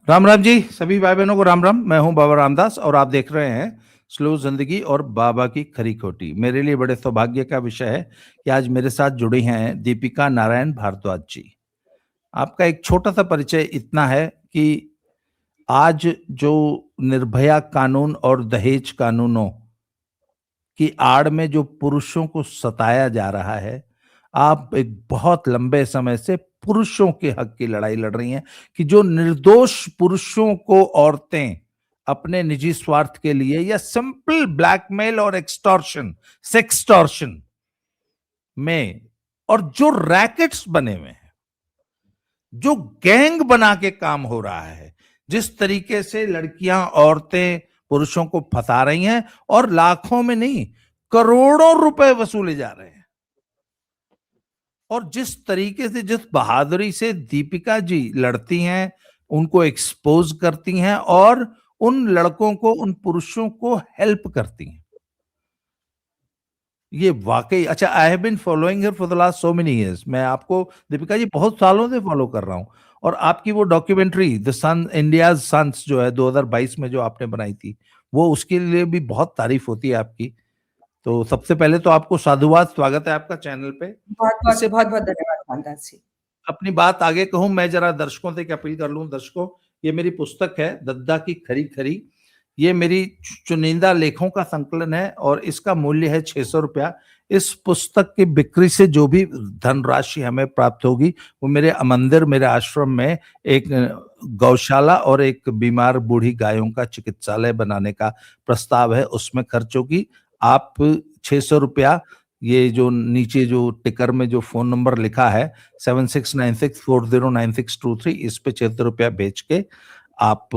राम राम जी, सभी भाई बहनों को राम राम। मैं हूं बाबा रामदास और आप देख रहे हैं स्लो जिंदगी और बाबा की खरी खोटी। मेरे लिए बड़े सौभाग्य का विषय है कि आज मेरे साथ जुड़ी हैं दीपिका नारायण भारद्वाज जी। आपका एक छोटा सा परिचय इतना है कि आज जो निर्भया कानून और दहेज कानूनों की आड़ में जो पुरुषों को सताया जा रहा है, आप एक बहुत लंबे समय से पुरुषों के हक की लड़ाई लड़ रही हैं कि जो निर्दोष पुरुषों को औरतें अपने निजी स्वार्थ के लिए या सिंपल ब्लैकमेल और एक्सटॉर्शन, सेक्सटॉर्शन में, और जो रैकेट्स बने हुए हैं, जो गैंग बना के काम हो रहा है, जिस तरीके से लड़कियां औरतें पुरुषों को फंसा रही हैं और लाखों में नहीं करोड़ों रुपए वसूले जा रहे हैं, और जिस तरीके से जिस बहादुरी से दीपिका जी लड़ती हैं, उनको एक्सपोज करती हैं और उन लड़कों को, उन पुरुषों को हेल्प करती हैं, ये वाकई अच्छा। I have been following her for the last so many years. मैं आपको दीपिका जी बहुत सालों से फॉलो कर रहा हूं, और आपकी वो documentary the sun, India's sons जो है 2022 में जो आपने बनाई थी, वो उसके लिए भी बहुत तारीफ होती है आपकी। तो सबसे पहले तो आपको साधुवाद, स्वागत है आपका चैनल पे। बहुत बहुत इससे बहुत बहुत धन्यवाद रामदास जी। अपनी बात आगे कहूं, मैं जरा दर्शकों से एक अपील कर लूं। दर्शकों, ये मेरी पुस्तक है दद्दा की खरी खरी। ये मेरी चुनिंदा लेखों का संकलन है और इसका मूल्य है 600 रुपया। इस पुस्तक की बिक्री से जो भी धनराशि हमें प्राप्त होगी वो मेरे मंदिर, मेरे आश्रम में एक गौशाला और एक बीमार बूढ़ी गायों का चिकित्सालय बनाने का प्रस्ताव है, उसमें खर्च होगी। आप 600 रुपया, ये जो नीचे जो टिकर में जो फोन नंबर लिखा है 7696409623, इस पे 76 रुपया भेज के आप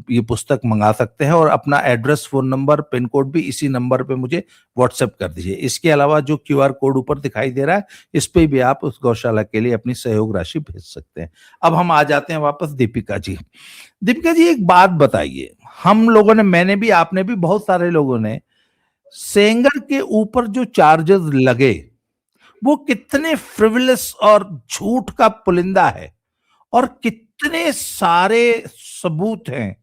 ये पुस्तक मंगा सकते हैं, और अपना address, phone number, pin code भी इसी नंबर पे मुझे व्हाट्सएप कर दीजिए। इसके अलावा जो क्यूआर कोड ऊपर दिखाई दे रहा है, इस पे भी आप उस गौशाला के लिए अपनी सहयोग राशि भेज सकते हैं। अब हम आ जाते हैं वापस दीपिका जी। दीपिका जी, एक बात बताइए, हम लोगों ने, मैंने भी, आपने भी, बहुत सारे लोगों ने सेंगर के ऊपर जो चार्जेस लगे वो कितने फ्रिवलस और झूठ का पुलिंदा है, और कितने सारे सबूत हैं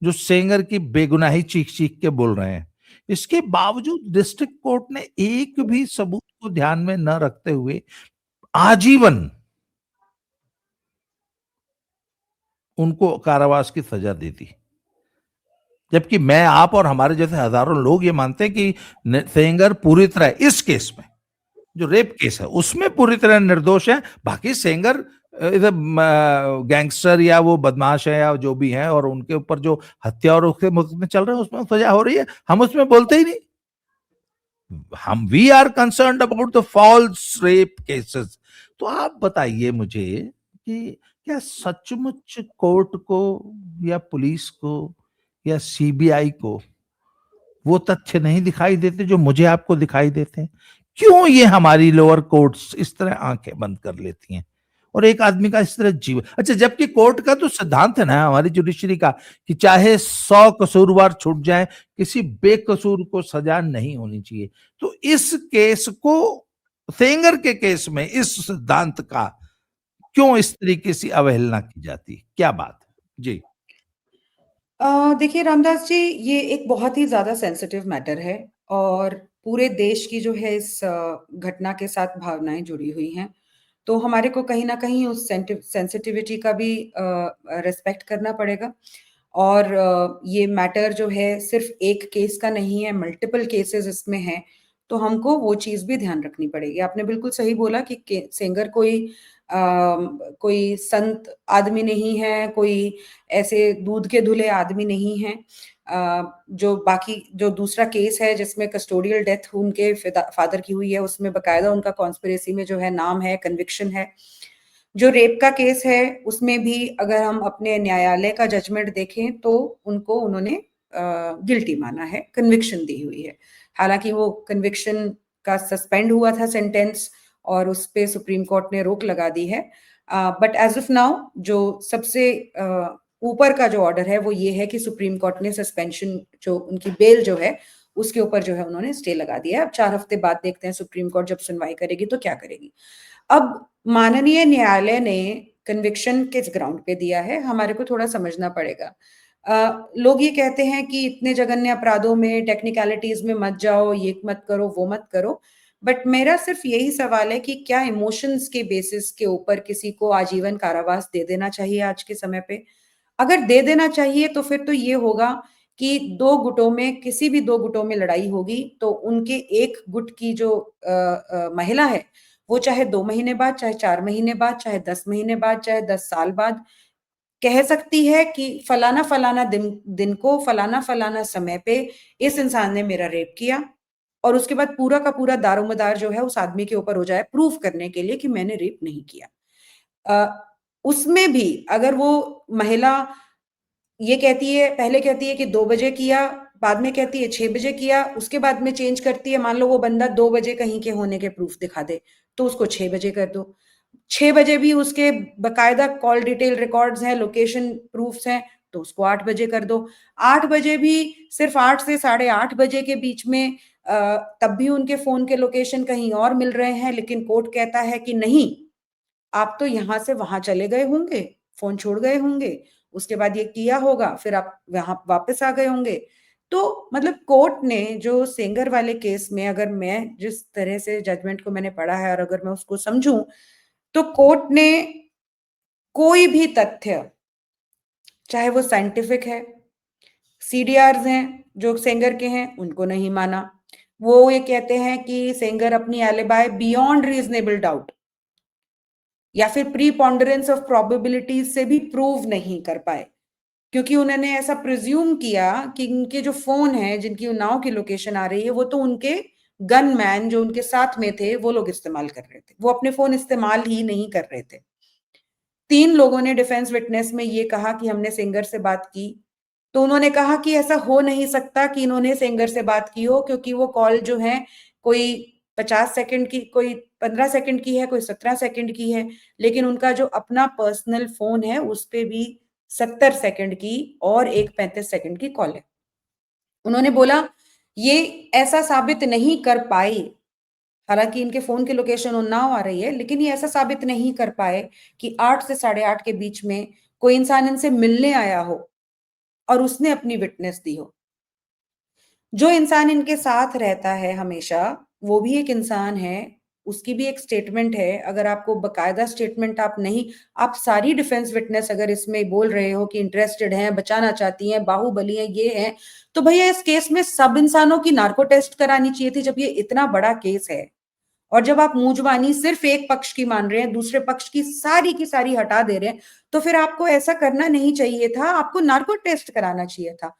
जो सेंगर की बेगुनाही चीख चीख के बोल रहे हैं। इसके बावजूद डिस्ट्रिक्ट कोर्ट ने एक भी सबूत को ध्यान में न रखते हुए आजीवन उनको कारावास की सजा दे दी। जबकि मैं, आप और हमारे जैसे हजारों लोग ये मानते हैं कि सेंगर पूरी तरह, इस केस में जो रेप केस है उसमें पूरी तरह निर्दोष है। बाकी सेंगर इधर गैंगस्टर या वो बदमाश है या जो भी है, और उनके ऊपर जो हत्या और उसके मुकदमे चल रहे हैं उसमें सजा हो रही है, हम उसमें बोलते ही नहीं। हम, we are concern about the false rape cases. तो आप बताइए मुझे कि क्या सचमुच कोर्ट को या पुलिस को या सीबीआई को वो तथ्य नहीं दिखाई देते जो मुझे आपको दिखाई देते हैं? क्यों ये हमारी लोअर कोर्ट्स इस तरह आंखें बंद कर लेती हैं और एक आदमी का इस तरह जीवन, अच्छा, जबकि कोर्ट का तो सिद्धांत है ना, हमारी जुडिशरी का, कि चाहे 100 कसूरवार छूट जाए, किसी बेकसूर को सजा नहीं होनी चाहिए। तो इस केस को, सेंगर के केस में इस सिद्धांत का क्यों इस तरीके से अवहेलना की जाती है? क्या बात है जी? देखिए रामदास जी, ये एक बहुत ही ज़्यादा सेंसिटिव मैटर है और पूरे देश की जो है इस घटना के साथ भावनाएं जुड़ी हुई हैं। तो हमारे को कहीं ना कहीं उस सेंसिटिविटी का भी रिस्पेक्ट करना पड़ेगा। और ये मैटर जो है सिर्फ एक केस का नहीं है, मल्टीपल केसेस इसमें हैं। तो हमको वो चीज़ भी ध्यान रखनी पड़ेगी। आपने बिल्कुल सही बोला कि सेंगर कोई संत आदमी नहीं है, कोई ऐसे दूध के धुले आदमी नहीं है। जो बाकी जो दूसरा केस है जिसमें कस्टोडियल डेथ उनके फादर की हुई है, उसमें बकायदा उनका कॉन्स्पिरेसी में जो है नाम है, कन्विक्शन है। जो रेप का केस है उसमें भी अगर हम अपने न्यायालय का जजमेंट देखें तो उनको उन्होंने गिल्टी माना है, कन्विक्शन दी हुई है। हालांकि वो कन्विक्शन का सस्पेंड हुआ था सेंटेंस, और उस पे सुप्रीम कोर्ट ने रोक लगा दी है। बट एज ऑफ नाउ जो सबसे ऊपर का जो ऑर्डर है वो ये है कि सुप्रीम कोर्ट ने सस्पेंशन, जो उनकी बेल जो है उसके ऊपर जो है उन्होंने स्टे लगा दिया है। अब 4 हफ्ते बाद देखते हैं सुप्रीम कोर्ट जब सुनवाई करेगी तो क्या करेगी। अब माननीय न्यायालय ने कन्विक्शन किस ग्राउंड पे दिया है, हमारे को थोड़ा समझना पड़ेगा। लोग ये कहते हैं कि इतने जघन्य अपराधों में टेक्निकलिटीज में मत जाओ, ये मत करो, वो मत करो, बट मेरा सिर्फ यही सवाल है कि क्या इमोशंस के बेसिस के ऊपर किसी को आजीवन कारावास दे देना चाहिए आज के समय पे? अगर दे देना चाहिए तो फिर तो ये होगा कि दो गुटों में, किसी भी दो गुटों में लड़ाई होगी तो उनके एक गुट की जो महिला है, वो चाहे 2 महीने बाद, चाहे 4 महीने बाद, चाहे 10 महीने बाद, चाहे 10 साल बाद कह सकती है कि फलाना फलाना दिन को फलाना फलाना समय पे इस इंसान ने मेरा रेप किया, और उसके बाद पूरा का पूरा दारोमदार जो है उस आदमी के ऊपर हो जाए प्रूफ करने के लिए कि मैंने रेप नहीं किया। उसमें भी अगर वो महिला ये कहती है, पहले कहती है कि 2 बजे किया, बाद में कहती है 6 बजे किया, उसके बाद में चेंज करती है, मान लो वो बंदा 2 बजे कहीं के होने के प्रूफ दिखा दे तो उसको 6 बजे कर दो। 6 बजे भी उसके बकायदा कॉल डिटेल रिकॉर्ड्स हैं, लोकेशन प्रूफ्स हैं, तो उसको 8 बजे कर दो। 8 बजे भी सिर्फ 8 से 8:30 बजे के बीच में तब भी उनके फोन के लोकेशन कहीं और मिल रहे हैं, लेकिन कोर्ट कहता है कि नहीं, आप तो यहां से वहां चले गए होंगे, फोन छोड़ गए होंगे, उसके बाद ये किया होगा, फिर आप वहां वापस आ गए होंगे। तो मतलब कोर्ट ने जो सेंगर वाले केस में, अगर मैं जिस तरह से जजमेंट को मैंने पढ़ा है और अगर मैं उसको समझूं, तो कोर्ट ने कोई भी तथ्य, चाहे वो साइंटिफिक है, सीडीआर्स हैं जो सेंगर के हैं, उनको नहीं माना। वो ये कहते हैं कि सेंगर अपनी एलिबाई बियॉन्ड रीजनेबल डाउट या फिर प्रीपॉन्डरेंस ऑफ प्रोबेबिलिटीज से भी प्रूव नहीं कर पाए, क्योंकि उन्होंने ऐसा प्रिज्यूम किया कि उनके जो फोन है, जिनकी उन्नाव की लोकेशन आ रही है, वो तो उनके गनमैन जो उनके साथ में थे वो लोग इस्तेमाल कर रहे थे, वो अपने फोन इस्तेमाल ही नहीं कर रहे थे। 3 लोगों ने डिफेंस विटनेस में ये कहा कि हमने सिंगर से बात की, तो उन्होंने कहा कि ऐसा हो नहीं सकता कि इन्होंने सिंगर से बात की हो, क्योंकि वो कॉल जो है कोई 50 सेकंड की, कोई 15 सेकंड की है, कोई 17 सेकंड की है, लेकिन उनका जो अपना पर्सनल फोन है उस पे भी 70 सेकंड की और एक 35 सेकंड की कॉल है। उन्होंने बोला ये ऐसा साबित नहीं कर पाए, हालांकि इनके फोन की लोकेशन उन्नाव आ रही है, लेकिन ये ऐसा साबित नहीं कर पाए कि 8 से 8:30 के बीच में कोई इंसान इनसे मिलने आया हो और उसने अपनी विटनेस दी हो। जो इंसान इनके साथ रहता है हमेशा, वो भी एक इंसान है, उसकी भी एक स्टेटमेंट है। अगर आपको बकायदा स्टेटमेंट आप नहीं, आप सारी डिफेंस विटनेस अगर इसमें बोल रहे हो कि इंटरेस्टेड हैं, बचाना चाहती हैं, बाहुबली हैं, ये है, तो भैया इस केस में सब इंसानों की नार्को टेस्ट करानी चाहिए थी जब ये इतना बड़ा केस है। और जब आप मूंजबानी सिर्फ एक पक्ष की मान रहे हैं, दूसरे पक्ष की सारी हटा दे रहे हैं, तो फिर आपको ऐसा करना नहीं चाहिए था, आपको नार्को टेस्ट कराना चाहिए था।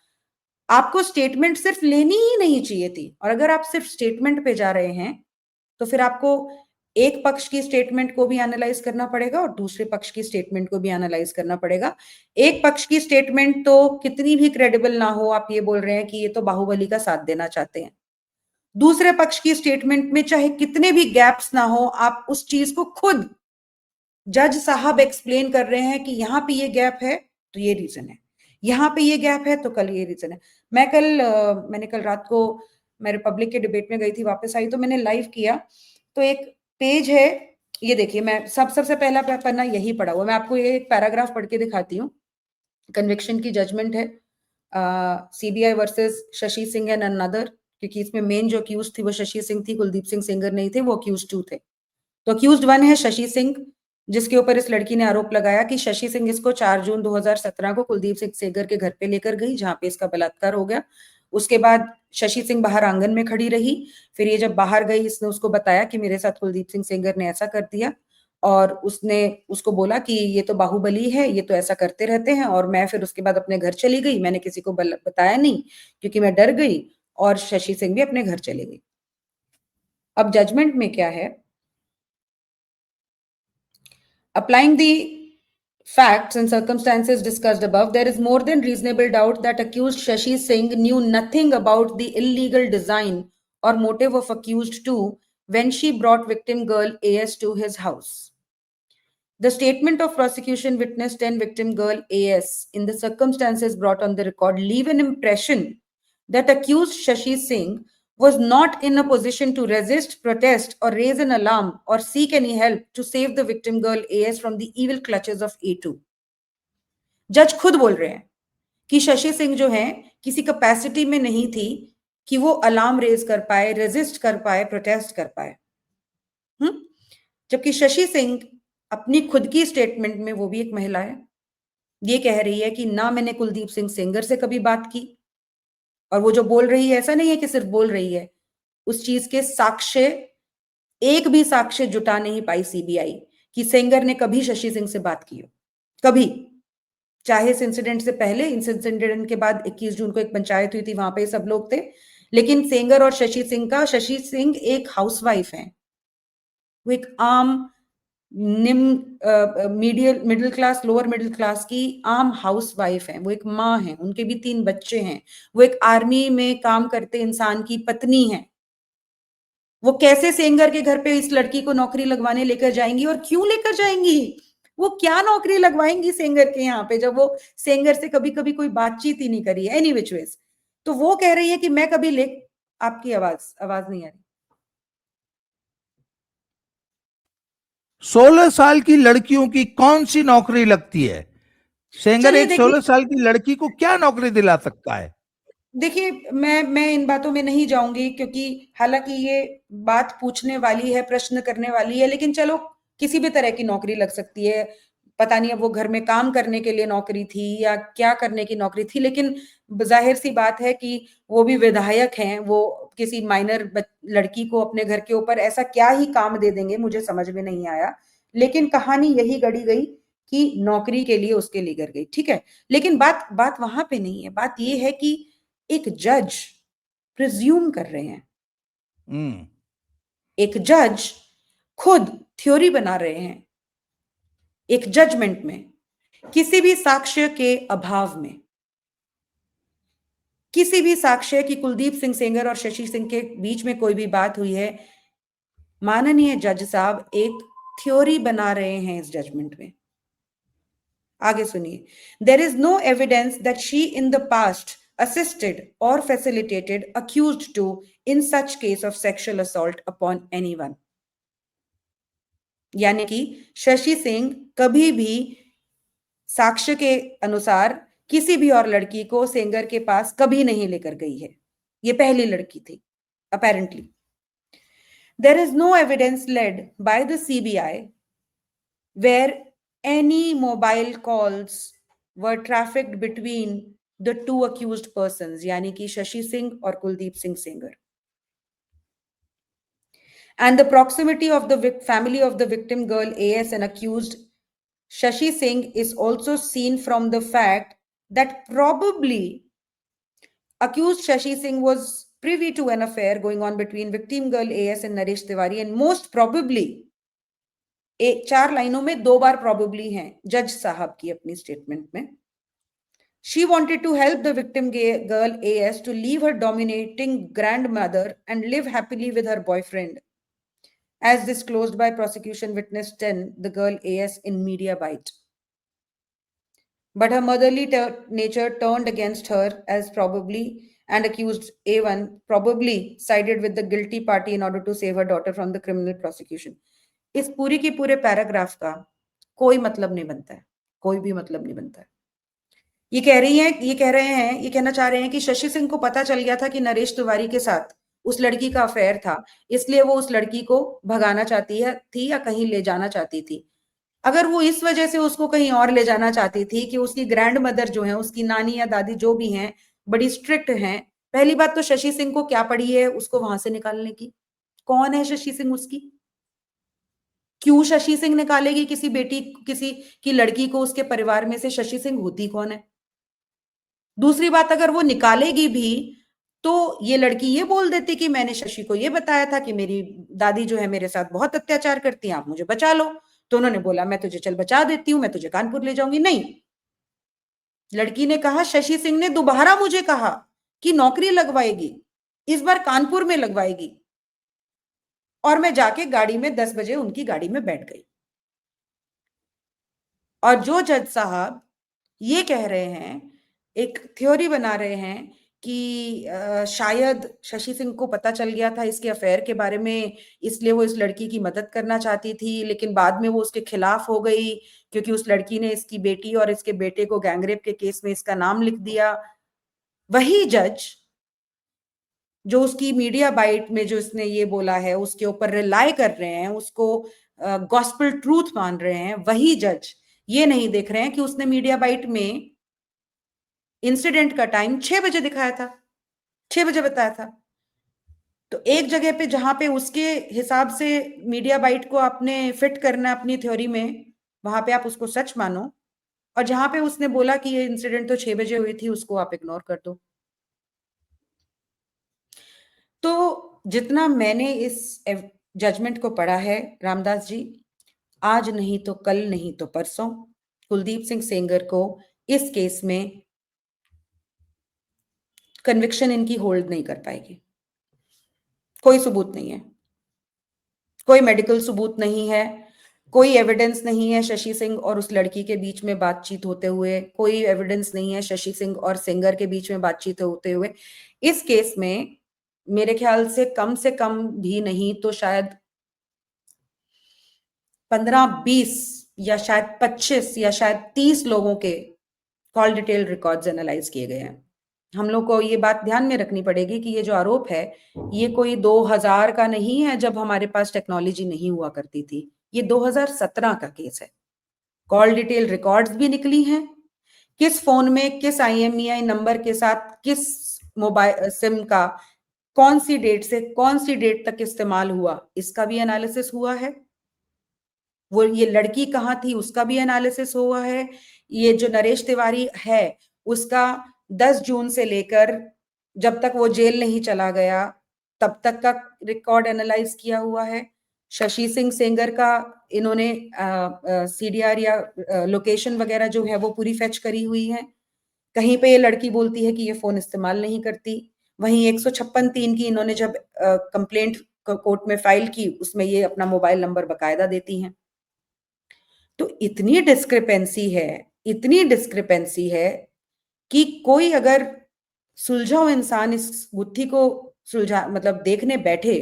आपको स्टेटमेंट सिर्फ लेनी ही नहीं चाहिए थी। और अगर आप सिर्फ स्टेटमेंट पे जा रहे हैं तो फिर आपको एक पक्ष की स्टेटमेंट को भी एनालाइज करना पड़ेगा और दूसरे पक्ष की स्टेटमेंट को भी एनालाइज करना पड़ेगा। एक पक्ष की स्टेटमेंट तो कितनी भी क्रेडिबल ना हो, आप ये बोल रहे हैं कि ये तो बाहुबली का साथ देना चाहते हैं, दूसरे पक्ष की स्टेटमेंट में चाहे कितने भी गैप्स ना हो, आप उस चीज को खुद जज साहब एक्सप्लेन कर रहे हैं कि यहाँ पे ये गैप है तो ये रीजन है, यहाँ पे ये गैप है तो कल ये रीजन है। मैंने कल रात को, मैं रिपब्लिक के डिबेट में गई थी, वापस आई तो मैंने लाइव किया, तो एक पेज है, ये देखिए, मैं सबसे पहला पन्ना यही पढ़ा हुआ, मैं आपको ये एक पैराग्राफ पढ़ के दिखाती हूँ। कन्विक्शन की जजमेंट है, CBI versus Shashi Singh and another, क्योंकि इसमें मेन जो अक्यूज थी वो शशि सिंह थी, कुलदीप सिंह सेंगर नहीं थे, वो अक्यूज 2 थे। तो अक्यूज 1 है शशि सिंह, जिसके ऊपर इस लड़की ने आरोप लगाया कि शशि सिंह इसको 4 जून 2017 को कुलदीप सिंह सेंगर के घर पे लेकर गई, जहां पे इसका बलात्कार हो गया। उसके बाद शशि सिंह बाहर आंगन में खड़ी रही, फिर ये जब बाहर गई, इसने उसको बताया कि मेरे साथ कुलदीप सिंह सेंगर ने ऐसा कर दिया, और उसने उसको बोला कि ये तो बाहुबली है, ये तो ऐसा करते रहते हैं, और मैं फिर उसके बाद अपने घर चली गई, मैंने किसी को बताया नहीं क्योंकि मैं डर गई, और शशि सिंह भी अपने घर चली गई। अब जजमेंट में क्या है, applying the facts and circumstances discussed above, there is more than reasonable doubt that accused Shashi Singh knew nothing about the illegal design or motive of accused 2 when she brought victim girl AS to his house. The statement of prosecution witness 10 victim girl AS in the circumstances brought on the record leave an impression that accused Shashi Singh was not in a position to resist, protest, or raise an alarm or seek any help to save the victim girl AS from the evil clutches of A2. जज खुद बोल रहे हैं कि शशि सिंह जो है किसी capacity में नहीं थी कि वो अलार्म रेज कर पाए, रेजिस्ट कर पाए, प्रोटेस्ट कर पाए। जबकि शशि सिंह अपनी खुद की स्टेटमेंट में, वो भी एक महिला है, ये कह रही है कि ना मैंने कुलदीप सिंह सेंगर से कभी बात की, और वो जो बोल रही है ऐसा नहीं है कि सिर्फ बोल रही है, उस चीज के साक्ष्य, एक भी साक्ष्य जुटा नहीं पाई सीबीआई कि सेंगर ने कभी शशि सिंह से बात की हो, कभी। चाहे इस इंसिडेंट से पहले, इस इंसिडेंट के बाद 21 जून को एक पंचायत हुई थी, वहां पे सब लोग थे, लेकिन सेंगर और शशि सिंह एक हाउसवाइफ है, वो एक आम middle class, lower middle class की आम हाउसवाइफ है, वो एक माँ है, उनके भी 3 बच्चे हैं, वो एक आर्मी में काम करते इंसान की पत्नी है। वो कैसे सेंगर के घर पे इस लड़की को नौकरी लगवाने लेकर जाएंगी, और क्यों लेकर जाएंगी? वो क्या नौकरी लगवाएंगी सेंगर के यहाँ पे, जब वो सेंगर से कभी कभी कोई बातचीत ही नहीं करी है, एनी विच वेज। तो वो कह रही है कि मैं कभी ले, आपकी आवाज नहीं आ रही। 16 साल की लड़कियों की कौन सी नौकरी लगती है? सेंगर एक 16 साल की लड़की को क्या नौकरी दिला सकता है? देखिए, मैं इन बातों में नहीं जाऊंगी, क्योंकि हालांकि ये बात पूछने वाली है, प्रश्न करने वाली है, लेकिन चलो, किसी भी तरह की नौकरी लग सकती है। पता नहीं अब वो घर में काम करने के लिए नौकरी थी या क्या करने की नौकरी थी, लेकिन जाहिर सी बात है कि वो भी विधायक हैं, वो किसी माइनर लड़की को अपने घर के ऊपर ऐसा क्या ही काम दे देंगे, मुझे समझ में नहीं आया। लेकिन कहानी यही गढ़ी गई कि नौकरी के लिए उसके लिए कर गई, ठीक है। लेकिन बात बात वहां पे नहीं है, बात ये है कि एक जज प्रिज्यूम कर रहे हैं, एक जज खुद थ्योरी बना रहे हैं एक जजमेंट में, किसी भी साक्ष्य के अभाव में, किसी भी साक्ष्य कि कुलदीप सिंह सेंगर और शशि सिंह के बीच में कोई भी बात हुई है, माननीय जज साहब एक थ्योरी बना रहे हैं इस जजमेंट में। आगे सुनिए। There is no evidence that she in the past assisted or facilitated accused to in such case of sexual assault upon anyone। यानी कि शशि सिंह कभी भी साक्ष्य के अनुसार किसी भी और लड़की को सेंगर के पास कभी नहीं लेकर गई है, ये पहली लड़की थी apparently। There is no evidence led by the CBI where any mobile calls were trafficked between the two accused persons, यानी कि शशि सिंह और Kuldeep Singh Sengar. And the proximity of the family of the victim girl AS and accused Shashi Singh is also seen from the fact that probably accused Shashi Singh was privy to an affair going on between victim girl AS and Naresh Tiwari, and most probably, 4 लाइनों में 2 बार probably हैं जज साहब की अपनी statement में। She wanted to help the victim girl AS to leave her dominating grandmother and live happily with her boyfriend, as disclosed by prosecution witness 10, the girl AS in media bite. But her motherly nature turned against her, as probably, and accused A1 probably sided with the guilty party in order to save her daughter from the criminal prosecution। इस पूरी की पूरे paragraph का कोई मतलब नहीं बनता है, कोई भी मतलब नहीं बनता है। ये कह रहे हैं, ये कहना चाह रहे हैं कि शशि सिंह को पता चल गया था कि नरेश तिवारी के साथ उस लड़की का अफेयर था, इसलिए वो उस लड़की को भगाना चाहती थी या कहीं ले जाना चाहती थी। अगर वो इस वजह से उसको कहीं और ले जाना चाहती थी कि उसकी ग्रैंड मदर जो है, उसकी नानी या दादी जो भी हैं, बड़ी स्ट्रिक्ट हैं। पहली बात तो शशि सिंह को क्या पड़ी है उसको वहां से निकालने की? कौन है शशि सिंह उसकी? क्यों शशि सिंह निकालेगी किसी बेटी, किसी की लड़की को उसके परिवार में से? शशि सिंह होती कौन है? दूसरी बात, अगर वो निकालेगी भी तो ये लड़की ये बोल देती कि मैंने शशि को ये बताया था कि मेरी दादी जो है मेरे साथ बहुत अत्याचार करती है, आप मुझे बचा लो। तो उन्होंने बोला मैं तुझे चल बचा देती हूँ, मैं तुझे कानपुर ले जाऊंगी। नहीं, लड़की ने कहा शशि सिंह ने दोबारा मुझे कहा कि नौकरी लगवाएगी, इस बार कानपुर में लगवाएगी, और मैं जाके गाड़ी में 10 बजे उनकी गाड़ी में बैठ गई। और जो जज साहब ये कह रहे हैं, एक थ्योरी बना रहे हैं कि शायद शशि सिंह को पता चल गया था इसके अफेयर के बारे में, इसलिए वो इस लड़की की मदद करना चाहती थी, लेकिन बाद में वो उसके खिलाफ हो गई क्योंकि उस लड़की ने इसकी बेटी और इसके बेटे को गैंगरेप के केस में इसका नाम लिख दिया। वही जज जो उसकी मीडिया बाइट में जो इसने ये बोला है उसके ऊपर रिलाई कर रहे हैं, उसको गॉस्पेल ट्रूथ मान रहे हैं, वही जज ये नहीं देख रहे हैं कि उसने मीडिया बाइट में इंसिडेंट का टाइम 6 बजे दिखाया था, 6 बजे बताया था। तो एक जगह पे जहां पे उसके हिसाब से मीडिया बाइट को आपने फिट करना है अपनी थ्योरी में, वहां पे आप उसको सच मानो, और जहां पे उसने बोला कि ये इंसिडेंट तो 6 बजे हुई थी, उसको आप इग्नोर कर दो। तो जितना मैंने इस जजमेंट को पढ़ा है रामदास जी, आज नहीं तो कल, नहीं तो परसों कुलदीप सिंह सेंगर को इस केस में कन्विक्शन इनकी होल्ड नहीं कर पाएगी। कोई सबूत नहीं है, कोई मेडिकल सबूत नहीं है, कोई एविडेंस नहीं है शशि सिंह और उस लड़की के बीच में बातचीत होते हुए, कोई एविडेंस नहीं है शशि सिंह और सेंगर के बीच में बातचीत होते हुए। इस केस में मेरे ख्याल से कम भी नहीं तो शायद 15-20 या शायद 25 या शायद 30 लोगों के कॉल डिटेल रिकॉर्ड्स एनालाइज किए गए हैं। हम लोग को ये बात ध्यान में रखनी पड़ेगी कि ये जो आरोप है ये कोई 2000 का नहीं है जब हमारे पास टेक्नोलॉजी नहीं हुआ करती थी, ये 2017 का केस है। कॉल डिटेल रिकॉर्ड्स भी निकली हैं, किस फोन में किस IMEI नंबर के साथ किस मोबाइल सिम का कौन सी डेट से कौन सी डेट तक इस्तेमाल हुआ, इसका भी एनालिसिस हुआ है। वो ये लड़की कहाँ थी उसका भी एनालिसिस हुआ है। ये जो नरेश तिवारी है उसका 10 जून से लेकर जब तक वो जेल नहीं चला गया तब तक का रिकॉर्ड एनालाइज किया हुआ है। शशि सिंह सेंगर का इन्होंने CDR या लोकेशन वगैरह जो है वो पूरी फेच करी हुई है। कहीं पे ये लड़की बोलती है कि ये फोन इस्तेमाल नहीं करती, वहीं 156(3) की इन्होंने जब कंप्लेंट कोर्ट में फाइल की उसमें ये अपना मोबाइल नंबर बकायदा देती हैं। तो इतनी डिस्क्रिपेंसी है, इतनी डिस्क्रिपेंसी है कि कोई अगर सुलझा हुआ इंसान इस गुत्थी को सुलझा मतलब देखने बैठे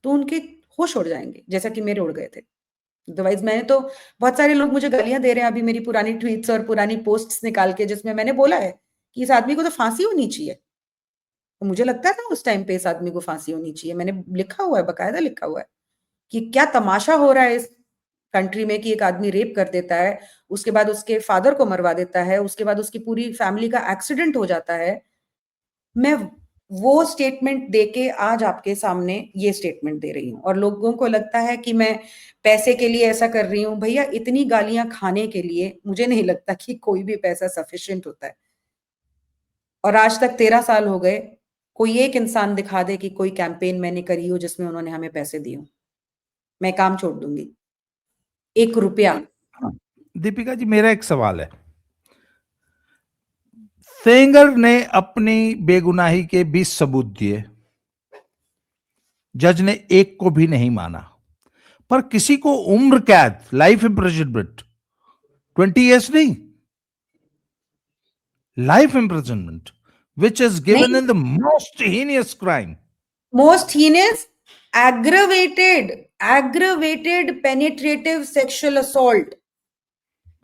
तो उनके होश उड़ जाएंगे, जैसा कि मेरे उड़ गए थे। अदरवाइज मैंने तो बहुत सारे लोग मुझे गालियां दे रहे हैं अभी मेरी पुरानी ट्वीट्स और पुरानी पोस्ट्स निकाल के जिसमें मैंने बोला है कि इस आदमी को तो फांसी होनी चाहिए। तो मुझे लगता था उस टाइम पे इस आदमी को फांसी होनी चाहिए, मैंने लिखा हुआ है, बकायदा लिखा हुआ है कि क्या तमाशा हो रहा है इस कंट्री में कि एक आदमी रेप कर देता है, उसके बाद उसके फादर को मरवा देता है, उसके बाद उसकी पूरी फैमिली का एक्सीडेंट हो जाता है। मैं वो स्टेटमेंट देके आज आपके सामने ये स्टेटमेंट दे रही हूँ और लोगों को लगता है कि मैं पैसे के लिए ऐसा कर रही हूँ। भैया इतनी गालियां खाने के लिए मुझे नहीं लगता कि कोई भी पैसा सफिशिएंट होता है। और आज तक 13 साल हो गए, कोई एक इंसान दिखा दे कि कोई कैंपेन मैंने करी हो जिसमें उन्होंने हमें पैसे दिए हो, मैं काम छोड़ दूंगी। 1 रुपया। दीपिका जी, मेरा एक सवाल है। सेंगर ने अपनी बेगुनाही के 20 सबूत दिए, जज ने एक को भी नहीं माना, पर किसी को उम्र कैद, लाइफ इम्प्रिजनमेंट, 20 years नहीं, life imprisonment, which is given नहीं, in the most heinous crime. Most heinous aggravated penetrative sexual assault.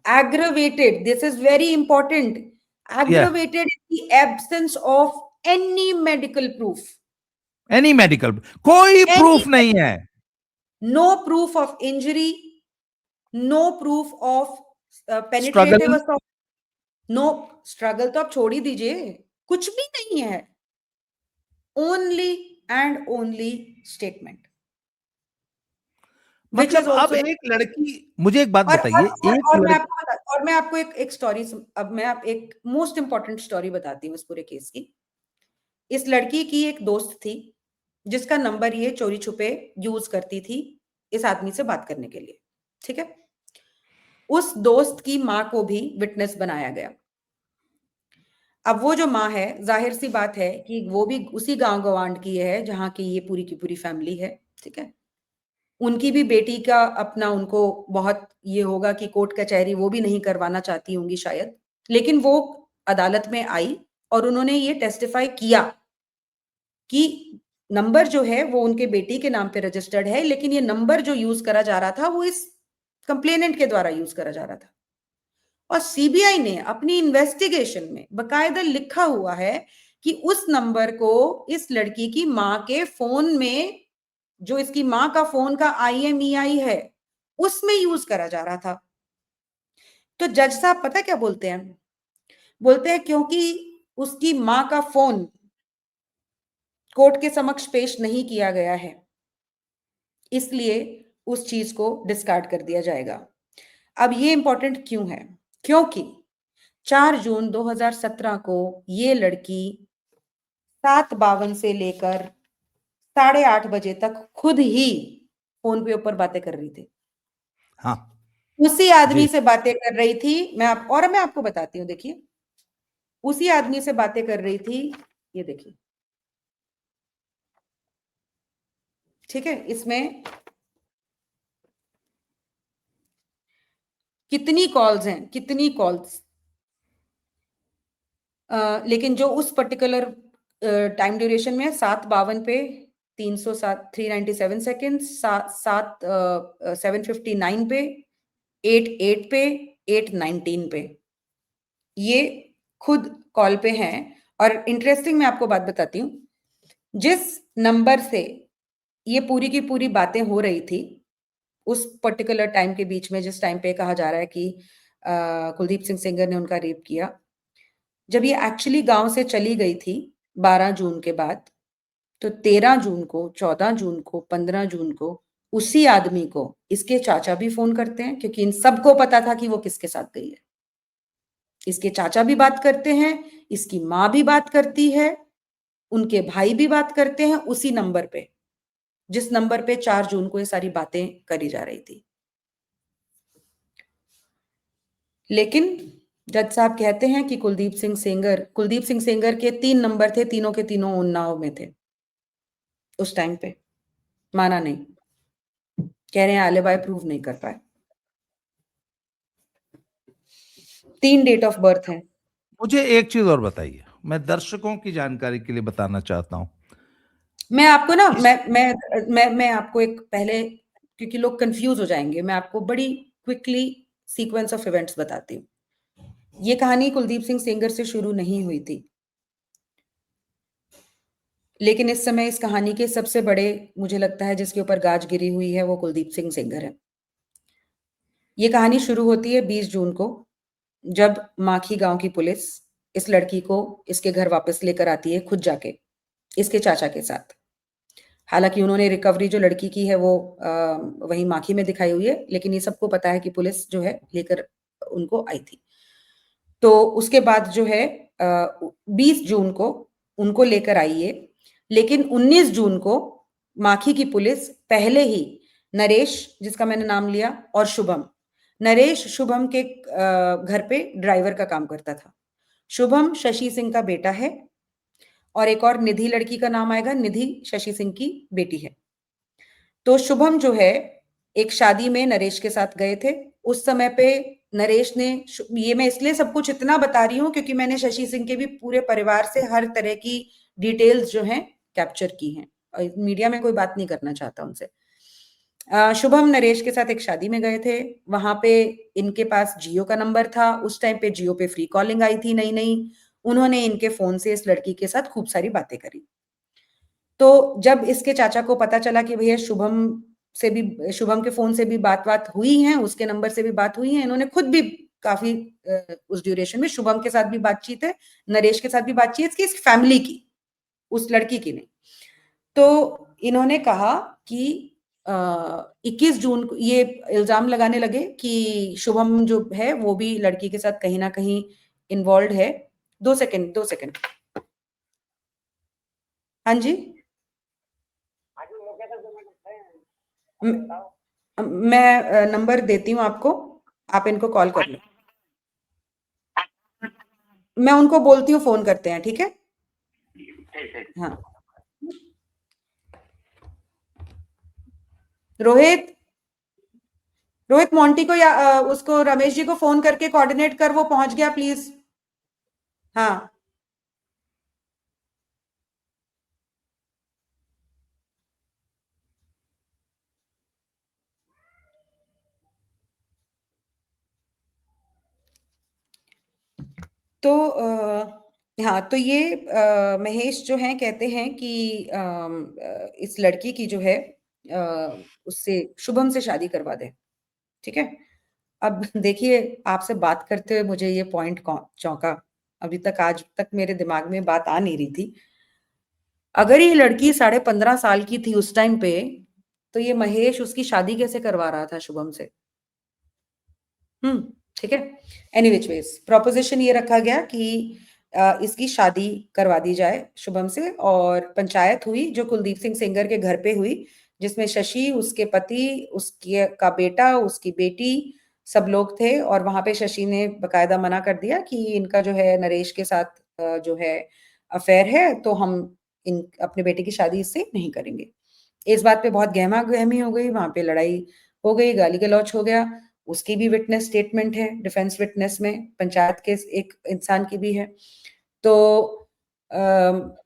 Aggravated, this is very important. या Aggravated in the absence of any medical proof. Any medical, कोई Any, proof नहीं है। no proof of injury, no proof of penetrative struggle, assault, no struggle तो आप छोड़ ही दीजिए, कुछ भी नहीं है, only and only statement, which is मतलब अब also। एक लड़की, मुझे एक बात और बताइए, एक और मैं लड़की। आपको और मैं आपको एक स्टोरी, अब मैं आप एक मोस्ट इंपॉर्टेंट स्टोरी बताती हूँ इस पूरे केस की। इस लड़की की एक दोस्त थी जिसका नंबर ये चोरी छुपे यूज करती थी इस आदमी से बात करने के लिए, ठीक है। उस दोस्त की माँ को भी विटनेस बनाया गया। अब वो जो माँ है, जाहिर सी बात है कि वो भी उसी गांव गवांड की है जहां की ये पूरी की पूरी फैमिली है, ठीक है। उनकी भी बेटी का अपना उनको बहुत ये होगा कि कोर्ट कचहरी वो भी नहीं करवाना चाहती होंगी शायद, लेकिन वो अदालत में आई और उन्होंने ये टेस्टिफाई किया कि नंबर जो है वो उनके बेटी के नाम पे रजिस्टर्ड है, लेकिन ये नंबर जो यूज करा जा रहा था वो इस कंप्लेनेंट के द्वारा यूज करा जा रहा था। और सीबीआई ने अपनी इन्वेस्टिगेशन में बकायदा लिखा हुआ है कि उस नंबर को इस लड़की की मां के फोन में, जो इसकी मां का फोन का IMEI है, उसमें यूज करा जा रहा था। तो जज साहब पता क्या बोलते हैं? बोलते हैं क्योंकि उसकी मां का फोन कोर्ट के समक्ष पेश नहीं किया गया है, इसलिए उस चीज को डिस्कार्ड कर दिया जाएगा। अब ये इंपॉर्टेंट क्यों है? क्योंकि 4 जून 2017 को ये लड़की 7:52 से लेकर 8:30 बजे तक खुद ही फोन पे ऊपर बातें कर रही थी। हाँ उसी आदमी जी। से बातें कर रही थी। मैं आपको बताती हूँ, देखिए, उसी आदमी से बातें कर रही थी। ये देखिए, ठीक है, इसमें कितनी कॉल्स हैं, कितनी कॉल्स। लेकिन जो उस पर्टिकुलर टाइम ड्यूरेशन में 7:52 पे 307 397 सेकेंड, 7:759 पे, 8:08 पे, 8:19 पे, ये खुद कॉल पे हैं। और इंटरेस्टिंग, मैं आपको बात बताती हूँ, जिस नंबर से ये पूरी की पूरी बातें हो रही थी उस पर्टिकुलर टाइम के बीच में, जिस टाइम पे कहा जा रहा है कि कुलदीप सिंह सेंगर ने उनका रेप किया, जब ये एक्चुअली गांव से चली गई थी 12 जून के बाद, तो 13 जून को, 14 जून को, 15 जून को उसी आदमी को इसके चाचा भी फोन करते हैं, क्योंकि इन सबको पता था कि वो किसके साथ गई है। इसके चाचा भी बात करते हैं, इसकी माँ भी बात करती है, उनके भाई भी बात करते हैं उसी नंबर पे, जिस नंबर पे 4 जून को ये सारी बातें करी जा रही थी। लेकिन जज साहब कहते हैं कि कुलदीप सिंह सेंगर के 3 नंबर थे, तीनों के तीनों उन्नाव में थे उस टाइम पे। माना नहीं, कह रहे हैं आलिबाई प्रूव नहीं कर पाए। 3 डेट ऑफ बर्थ है। मुझे एक चीज और बताइए, मैं दर्शकों की जानकारी के लिए बताना चाहता हूं। मैं आपको ना इस मैं आपको एक पहले, क्योंकि लोग कंफ्यूज हो जाएंगे, मैं आपको बड़ी क्विकली सीक्वेंस ऑफ इवेंट्स बताती हूँ। ये कहानी कुलदीप सिंह सेंगर से शुरू नहीं हुई थी, लेकिन इस समय इस कहानी के सबसे बड़े, मुझे लगता है, जिसके ऊपर गाज गिरी हुई है वो कुलदीप सिंह सेंगर है। ये कहानी शुरू होती है 20 जून को, जब माखी गांव की पुलिस इस लड़की को इसके घर वापस लेकर आती है, खुद जाके इसके चाचा के साथ। हालांकि उन्होंने रिकवरी जो लड़की की है वो वहीं माखी में दिखाई हुई है, लेकिन ये सबको पता है कि पुलिस जो है लेकर उनको आई थी। तो उसके बाद जो है 20 जून को उनको लेकर आई है, लेकिन 19 जून को माखी की पुलिस पहले ही नरेश, जिसका मैंने नाम लिया, और शुभम, नरेश शुभम के घर पे ड्राइवर का काम करता था। शुभम शशि सिंह का बेटा है, और एक और निधि लड़की का नाम आएगा, निधि शशि सिंह की बेटी है। तो शुभम जो है एक शादी में नरेश के साथ गए थे। उस समय पे नरेश ने, ये मैं इसलिए सब कुछ इतना बता रही हूँ क्योंकि मैंने शशि सिंह के भी पूरे परिवार से हर तरह की डिटेल्स जो हैं कैप्चर की हैं, और मीडिया में कोई बात नहीं करना चाहता उनसे। शुभम नरेश के साथ एक शादी में गए थे। वहां पे इनके पास जियो का नंबर था। उस टाइम पे जियो पे फ्री कॉलिंग आई थी नई नई। उन्होंने इनके फोन से इस लड़की के साथ खूब सारी बातें करी। तो जब इसके चाचा को पता चला कि भैया शुभम के फोन से भी बात हुई है, उसके नंबर से भी बात हुई है, इन्होंने खुद भी काफी उस ड्यूरेशन में शुभम के साथ भी बातचीत है, नरेश के साथ भी बातचीत की, इस फैमिली की, उस लड़की की नहीं। तो इन्होंने कहा कि 21 जून को ये इल्जाम लगाने लगे कि शुभम जो है वो भी लड़की के साथ कहीं ना कहीं इन्वॉल्व है। 2 सेकंड। हाँ जी, मैं नंबर देती हूँ आपको, आप इनको कॉल कर लो। मैं उनको बोलती हूँ फोन करते हैं, ठीक है? हाँ, रोहित, मोंटी को या उसको रमेश जी को फोन करके कोऑर्डिनेट कर, वो पहुंच गया प्लीज। हाँ, तो हाँ, तो ये महेश जो हैं कहते हैं कि इस लड़की की जो है उससे शुभम से शादी करवा दें, ठीक है? अब देखिए, आपसे बात करते हुए मुझे ये पॉइंट चौंका। अभी तक आज तक मेरे दिमाग में बात आ नहीं रही थी। अगर ये लड़की 15.5 साल की थी उस टाइम पे, तो ये महेश उसकी शादी कैसे करवा रहा था शुभम से? हुँ, ठीक है? एनी व्हिच वेज़ प्रोपोज़िशन ये रखा गया कि इसकी शादी करवा दी जाए शुभम से और पंचायत हुई जो कुलदीप सिंह सेंगर के घर पे हुई, जिसमें शशि, उसके पति, उसके का बेटा, उसकी बेटी सब लोग थे और वहाँ पे शशि ने बाकायदा मना कर दिया कि इनका जो है नरेश के साथ जो है अफ़ेयर है, तो हम इन अपने बेटे की शादी इससे नहीं करेंगे। इस बात पे बहुत गहमा-गहमी हो गई, वहाँ पे लड़ाई हो गई, गाली-गलौच हो गया। उसकी भी विटनेस स्टेटमेंट है, डिफेंस विटनेस में, पंचायत के एक इंसान की भी है। तो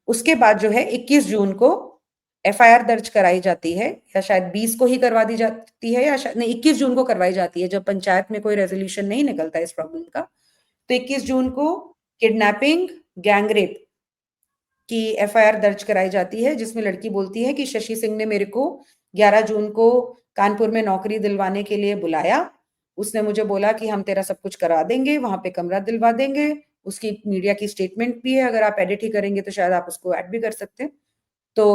उसके बाद जो है 21 जून को एफआईआर दर्ज कराई जाती है या शायद 20 को ही करवा दी जाती है या शायद नहीं 21 जून को करवाई जाती है जब पंचायत में कोई रेज़ोल्यूशन नहीं निकलता इस प्रॉब्लम का। तो 21 जून को किडनैपिंग, गैंग रेप की एफआईआर दर्ज कराई जाती है जिसमें लड़की बोलती है कि शशि सिंह ने मेरे को 11 जून को कानपुर में नौकरी दिलवाने के लिए बुलाया। उसने मुझे बोला कि हम तेरा सब कुछ करा देंगे, वहाँ पे कमरा दिलवा देंगे। उसकी मीडिया की स्टेटमेंट भी है, अगर आप एडिट ही करेंगे तो शायद आप उसको ऐड भी कर सकते हैं। तो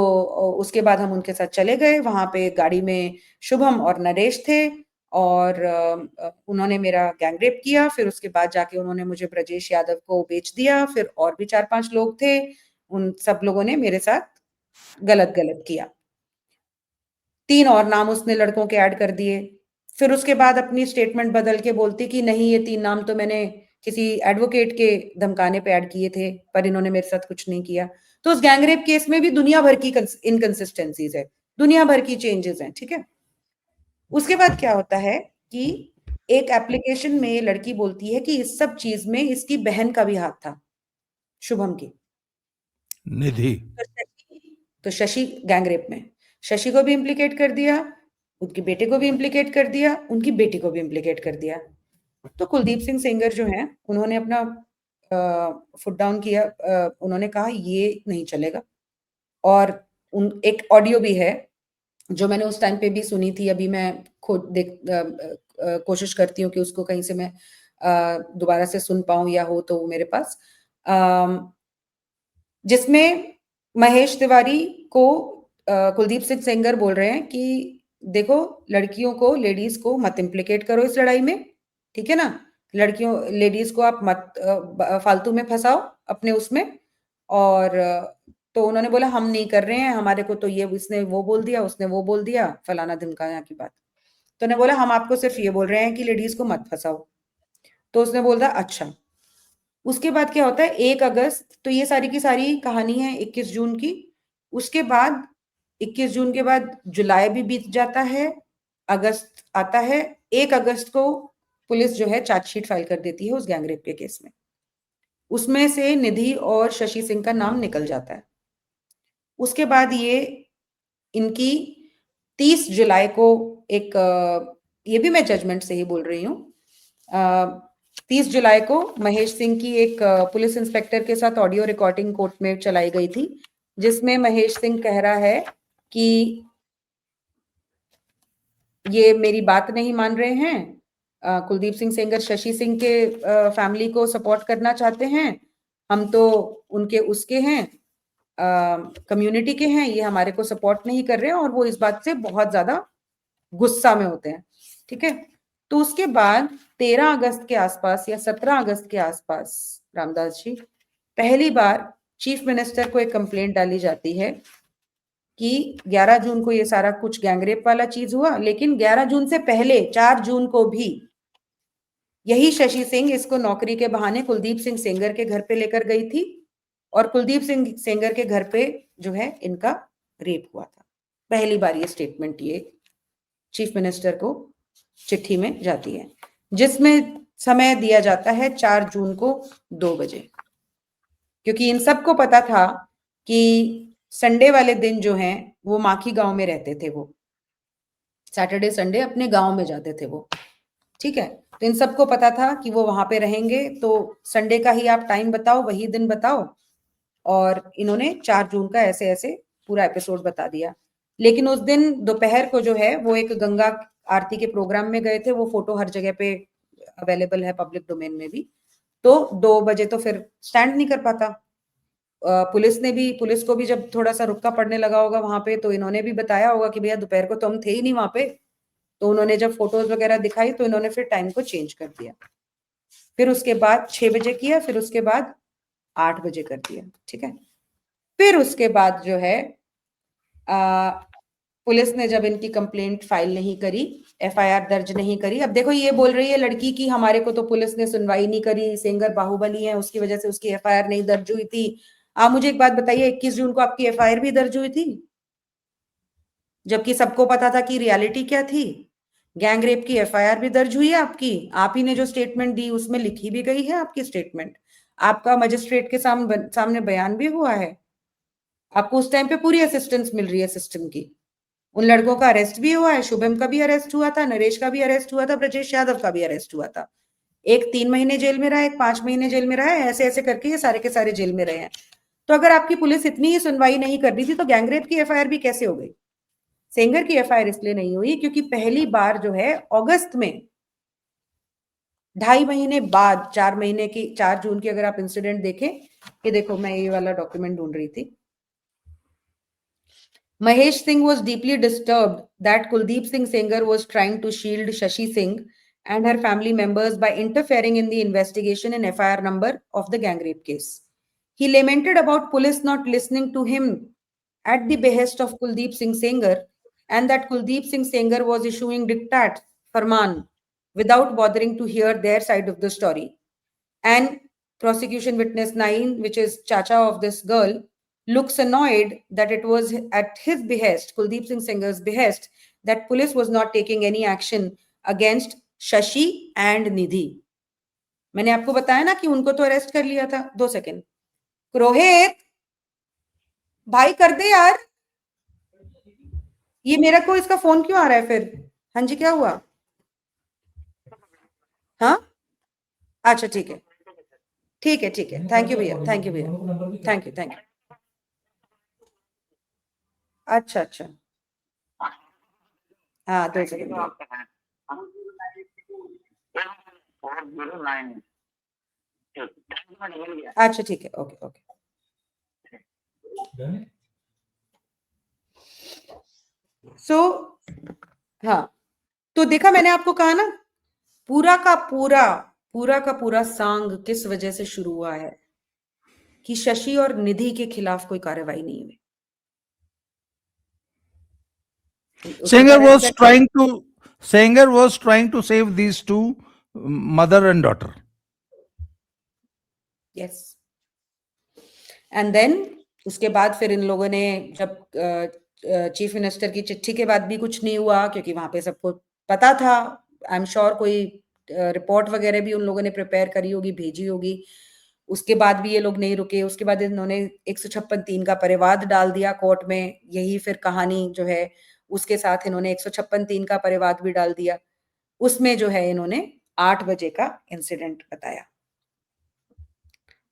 उसके बाद हम उनके साथ चले गए, वहाँ पे गाड़ी में शुभम और नरेश थे और उन्होंने मेरा गैंग रेप किया, फिर उसके बाद जाके उन्होंने मुझे ब्रजेश यादव को बेच दिया, फिर और भी 4-5 लोग थे, उन सब लोगों ने मेरे साथ गलत-गलत किया। 3 और नाम उसने लड़कों के ऐड कर दिए। फिर उसके बाद अपनी स्टेटमेंट बदल के बोलती कि नहीं ये 3 नाम तो मैंने किसी एडवोकेट के धमकाने पे ऐड किए थे, पर इन्होंने मेरे साथ कुछ नहीं किया। तो उस गैंग रेप केस में भी दुनिया भर की इनकंसिस्टेंसीज़ है, दुनिया भर की चेंजेज़ हैं, ठीक है? उसके बाद क्या होता है कि एक एप्लीकेशन में लड़की बोलती है कि इस सब चीज़ में इसकी बहन का भी हाथ था, शुभम की। निधि। तो शशि गैंग रेप में शशि को भी इम्प्लीकेट कर दिया, उनके बेटे को भी इम्प्लीकेट कर दिया, उनकी बेटी को भी इम्प्लीकेट कर दिया। तो कुलदीप सिंह सेंगर जो हैं, उन्होंने अपना फुट डाउन किया, उन्होंने कहा ये नहीं चलेगा और उन एक ऑडियो भी है, जो मैंने उस टाइम पे भी सुनी थी, अभी मैं खुद कोशिश करती हूँ कि उसको कहीं से मैं दोबारा से सुन पाऊँ या हो तो वो मेरे पास। अम जिसमें महेश तिवारी को कुलदीप सिंह सेंगर बोल रहे हैं कि देखो लड़कियों को लेडीज़ को मत इम्प्लिकेट करो इस लड़ाई में, ठीक है ना? लड़कियों लेडीज़ को आप मत फालतू में फँसाओ अपने उसमें और तो उन्होंने बोला हम नहीं कर रहे हैं, हमारे को तो ये इसने वो बोल दिया, उसने वो बोल दिया, फलाना-ढिमकाना की बात। तो उन्होंने बोला हम आपको सिर्फ़ ये बोल रहे हैं कि लेडीज़ को मत फँसाओ। तो उसने बोला अच्छा। उसके बाद क्या होता है 1 अगस्त तो ये सारी की सारी कहानी है 21 जून की। उसके बाद 21 जून के बाद जुलाई भी बीत जाता है, अगस्त आता है, 1 अगस्त को पुलिस जो है चार्जशीट फाइल कर देती है उस गैंग रेप के केस में। उसमें से निधि और शशि सिंह का नाम निकल जाता है। उसके बाद ये इनकी 30 जुलाई को एक ये भी मैं जजमेंट से ही बोल रही हूँ। 30 जुलाई को महेश सिंह की एक पुलिस इंस्पेक्टर के साथ ऑडियो रिकॉर्डिंग कोर्ट में चलाई गई थी, जिसमें महेश सिंह कह रहा है कि ये मेरी बात नहीं मान रहे हैं। कुलदीप सिंह सेंगर शशि सिंह के फैमिली को सपोर्ट करना चाहते हैं। हम तो उनके उसके हैं कम्युनिटी के हैं, ये हमारे को सपोर्ट नहीं कर रहे हैं और वो इस बात से बहुत ज़्यादा गुस्सा में होते हैं, ठीक है? तो उसके बाद 13 अगस्त के आसपास या 17 अगस्त के आसपास रामदास जी, पहली बार चीफ मिनिस्टर को एक कंप्लेंट डाली जाती है कि 11 जून को ये सारा कुछ गैंगरेप वाला चीज़ हुआ, लेकिन 11 जून से पहले 4 जून को भी यही शशि सिंह इसको नौकरी के बहाने कुलदीप सिंह सेंगर के घर पे लेकर गई थी और कुलदीप सिंह सेंगर के घर पे जो है इनका रेप हुआ था। पहली बार ये स्टेटमेंट ये चीफ मिनिस्टर को चिट्ठी में जाती है, जिसमें समय दिया जाता है 4 जून को 2 बजे। क्योंकि इन सबको पता था कि संडे वाले दिन जो हैं, वो माखी गाँव में रहते थे वो। सैटरडे, संडे अपने गाँव में जाते थे वो, ठीक है? तो इन सबको पता था कि वो वहां पे रहेंगे, तो संडे का ही आप टाइम बताओ, वही दिन बताओ, और इन्होंने 4 जून का ऐसे ऐसे पूरा एपिसोड बता दिया। लेकिन उस दिन दोपहर को जो है वो एक गंगा आरती के प्रोग्राम में गए थे, वो फोटो हर जगह पे अवेलेबल है पब्लिक डोमेन में भी। तो 2 बजे तो फिर स्टैंड नहीं कर पाता। पुलिस को भी जब थोड़ा सा रुक्का पड़ने लगा होगा वहां पे, तो इन्होंने भी बताया होगा कि भैया दोपहर को तो हम थे ही नहीं वहां पे। तो उन्होंने जब फोटोज वगैरह दिखाई तो इन्होंने फिर टाइम को चेंज कर दिया। फिर उसके बाद 6 बजे किया, फिर उसके बाद 8 बजे कर दिया, ठीक है। फिर उसके बाद जो है पुलिस ने जब इनकी कंप्लेंट फाइल नहीं करी, एफआईआर दर्ज नहीं करी। अब देखो ये बोल रही है लड़की की हमारे को तो पुलिस ने सुनवाई नहीं करी, सेंगर बाहुबली है उसकी वजह से उसकी एफआईआर नहीं दर्ज हुई थी। आप मुझे एक बात बताइए, 21 जून को आपकी एफआईआर भी दर्ज हुई थी, जबकि सबको पता था कि रियलिटी क्या थी। गैंग रेप की एफआईआर भी दर्ज हुई है आपकी, आप ही ने जो स्टेटमेंट दी उसमें लिखी भी गई है आपकी स्टेटमेंट, आपका मजिस्ट्रेट के सामने बयान भी हुआ है। आपको उस टाइम पे पूरी असिस्टेंस मिल रही है सिस्टम की। उन लड़कों का अरेस्ट भी हुआ है, शुभम का भी अरेस्ट हुआ था, नरेश का भी अरेस्ट हुआ था, ब्रजेश यादव का भी अरेस्ट हुआ था। एक 3 महीने जेल में रहा है, एक 5 महीने जेल में रहा है, ऐसे ऐसे करके ये सारे के सारे जेल में रहे हैं। तो अगर आपकी पुलिस इतनी ही सुनवाई नहीं कर रही थी तो गैंगरेप की एफआईआर भी कैसे हो गई? सेंगर की एफआईआर इसलिए नहीं हुई क्योंकि पहली बार जो है अगस्त में, 2.5 महीने बाद, 4 महीने की, 4 जून की अगर आप इंसिडेंट देखें, ये देखो मैं ये वाला डॉक्यूमेंट ढूंढ रही थी। Mahesh Singh was deeply disturbed that Kuldeep Singh Sengar was trying to shield Shashi Singh and her family members by interfering in the investigation in FIR number of the gang rape case. He lamented about police not listening to him at the behest of Kuldeep Singh Sengar, and that Kuldeep Singh Sengar was issuing diktat, farman, without bothering to hear their side of the story. And prosecution witness 9, which is Chacha of this girl, looks annoyed that it was at his behest, Kuldeep Singh Sengar's behest, that police was not taking any action against Shashi and Nidhi. मैंने आपको बताया ना कि उनको तो arrest कर लिया था। 2 सेकेंड, रोहित भाई कर दे यार, ये मेरा को इसका फोन क्यों आ रहा है फिर? हाँ जी क्या हुआ? हाँ अच्छा ठीक है, ठीक है, ठीक है, थैंक यू भैया, थैंक यू भैया, थैंक यू, थैंक यू। अच्छा अच्छा, हाँ 2 सेकेंड। अच्छा ठीक है, ओके ओके। सो हाँ, तो देखा मैंने आपको कहा ना, पूरा का पूरा सांग किस वजह से शुरू हुआ है कि शशि और निधि के खिलाफ कोई कार्रवाई नहीं हुई। Singer was trying to Singer was trying to save these two, mother and daughter. Yes, and then उसके बाद फिर इन लोगों ने जब चीफ मिनिस्टर की चिट्ठी के बाद भी कुछ नहीं हुआ, क्योंकि वहां पे सबको पता था, आई एम श्योर कोई रिपोर्ट वगैरह भी उन लोगों ने प्रिपेयर करी होगी, भेजी होगी। उसके बाद भी ये लोग नहीं रुके, उसके बाद इन्होंने 156(3) का परिवाद डाल दिया कोर्ट में। यही फिर कहानी जो है, उसके साथ इन्होंने 156(3) का परिवाद भी डाल दिया। उसमें जो है इन्होंने 8 बजे का इंसिडेंट बताया।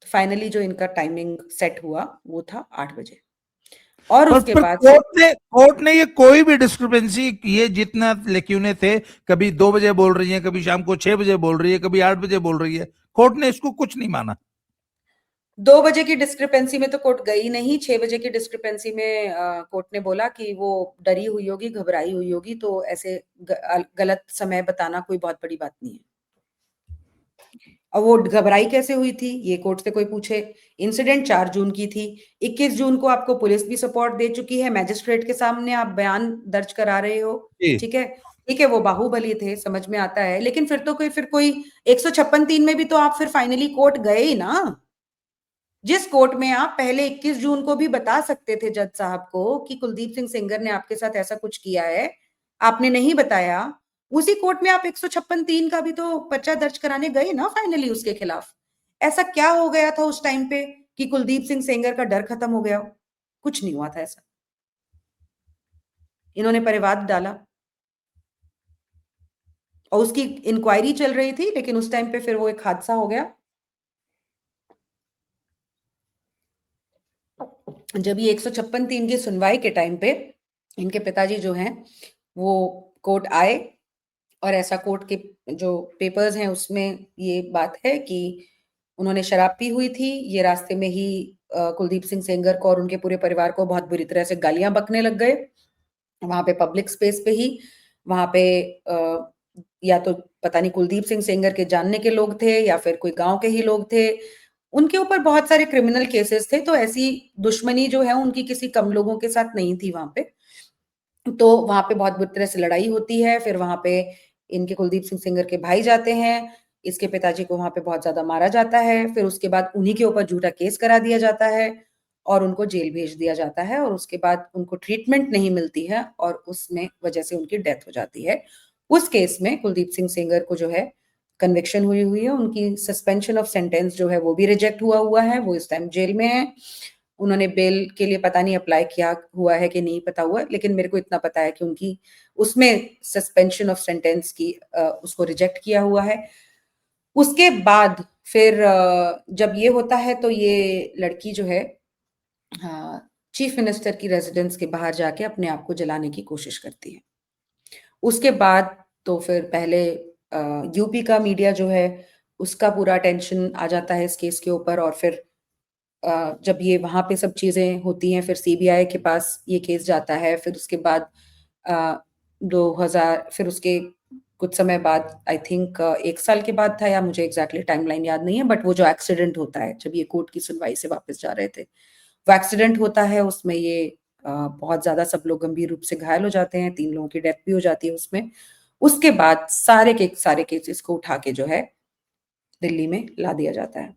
तो फाइनली जो इनका टाइमिंग सेट हुआ वो था 8 बजे, और उसके पर बाद से कोर्ट ने ये कोई भी डिस्क्रिपेंसी, ये जितना लेक्यूने थे, कभी 2 बजे बोल रही है, कभी शाम को 6 बजे बोल रही है, कभी 8 बजे बोल रही है, कोर्ट ने इसको कुछ नहीं माना। 2 बजे की डिस्क्रिपेंसी में तो कोर्ट गई नहीं। 6 बजे की डिस्क्रिपेंसी में कोर्ट ने बोला कि वो डरी हुई होगी, घबराई हुई होगी, तो ऐसे गलत समय बताना कोई बहुत बड़ी बात नहीं है। और वो घबराई कैसे हुई थी ये कोर्ट से कोई पूछे। इंसिडेंट 4 जून की थी, 21 जून को आपको पुलिस भी सपोर्ट दे चुकी है, मैजिस्ट्रेट के सामने आप बयान दर्ज करा रहे हो, ठीक है, ठीक है, वो बाहुबली थे, समझ में आता है, लेकिन फिर कोई 156(3) में भी तो आप फिर फाइनली कोर्ट गए ही ना, जिस कोर्ट में आप पहले 21 जून को भी बता सकते थे जज साहब को कि कुलदीप सिंह सेंगर ने आपके साथ ऐसा कुछ किया है, आपने नहीं बताया। उसी कोर्ट में आप 156(3) का भी तो पर्चा दर्ज कराने गए ना फाइनली उसके खिलाफ। ऐसा क्या हो गया था उस टाइम पे कि कुलदीप सिंह सेंगर का डर खत्म हो गया? कुछ नहीं हुआ था ऐसा। इन्होंने परिवाद डाला, और उसकी इंक्वायरी चल रही थी, लेकिन उस टाइम पे फिर वो एक हादसा हो गया। जब ये 156(3) की सुनवाई के टाइम पे इनके पिताजी जो हैं वो कोर्ट आए, और ऐसा कोर्ट के जो पेपर्स हैं उसमें ये बात है कि उन्होंने शराब पी हुई थी। ये रास्ते में ही कुलदीप सिंह सेंगर को और उनके पूरे परिवार को बहुत बुरी तरह से गालियां बकने लग गए, वहां पे पब्लिक स्पेस पे ही। वहां पे या तो पता नहीं कुलदीप सिंह सेंगर के जानने के लोग थे या फिर कोई गांव के ही लोग थे, उनके ऊपर बहुत सारे क्रिमिनल केसेस थे। तो ऐसी दुश्मनी जो है उनकी किसी कम लोगों के साथ नहीं थी वहां पे। तो वहां पे बहुत बुरी तरह से लड़ाई होती है। फिर वहां पे इनके कुलदीप सिंह सेंगर के भाई जाते हैं, इसके पिताजी को वहां पे बहुत ज्यादा मारा जाता है। फिर उसके बाद उन्हीं के ऊपर झूठा केस करा दिया जाता है और उनको जेल भेज दिया जाता है, और उसके बाद उनको ट्रीटमेंट नहीं मिलती है और उसमें वजह से उनकी डेथ हो जाती है। उस केस में कुलदीप सिंह सेंगर को जो है कन्विक्शन हुई हुई है, उनकी सस्पेंशन ऑफ सेंटेंस जो है वो भी रिजेक्ट हुआ हुआ है, वो इस टाइम जेल में है। उन्होंने बेल के लिए पता नहीं अप्लाई किया हुआ है कि नहीं पता हुआ, लेकिन मेरे को इतना पता है कि उनकी उसमें सस्पेंशन ऑफ सेंटेंस की उसको रिजेक्ट किया हुआ है। उसके बाद फिर जब ये होता है तो ये लड़की जो है चीफ मिनिस्टर की रेजिडेंस के बाहर जाके अपने आप को जलाने की कोशिश करती है। उसके बाद तो फिर पहले यूपी का मीडिया जो है उसका पूरा अटेंशन आ जाता है इस केस के ऊपर, और फिर जब ये वहां पे सब चीजें होती हैं फिर सीबीआई के पास ये केस जाता है। फिर उसके बाद 2000, फिर उसके कुछ समय बाद, आई थिंक 1 साल के बाद था, या मुझे एग्जैक्टली टाइमलाइन याद नहीं है, बट वो जो एक्सीडेंट होता है जब ये कोर्ट की सुनवाई से वापस जा रहे थे, वो एक्सीडेंट होता है, उसमें ये बहुत ज्यादा सब लोग गंभीर रूप से घायल हो जाते हैं, 3 लोगों की डेथ भी हो जाती है उसमें। उसके बाद सारे के सारे केसेस को उठा के जो है दिल्ली में ला दिया जाता है।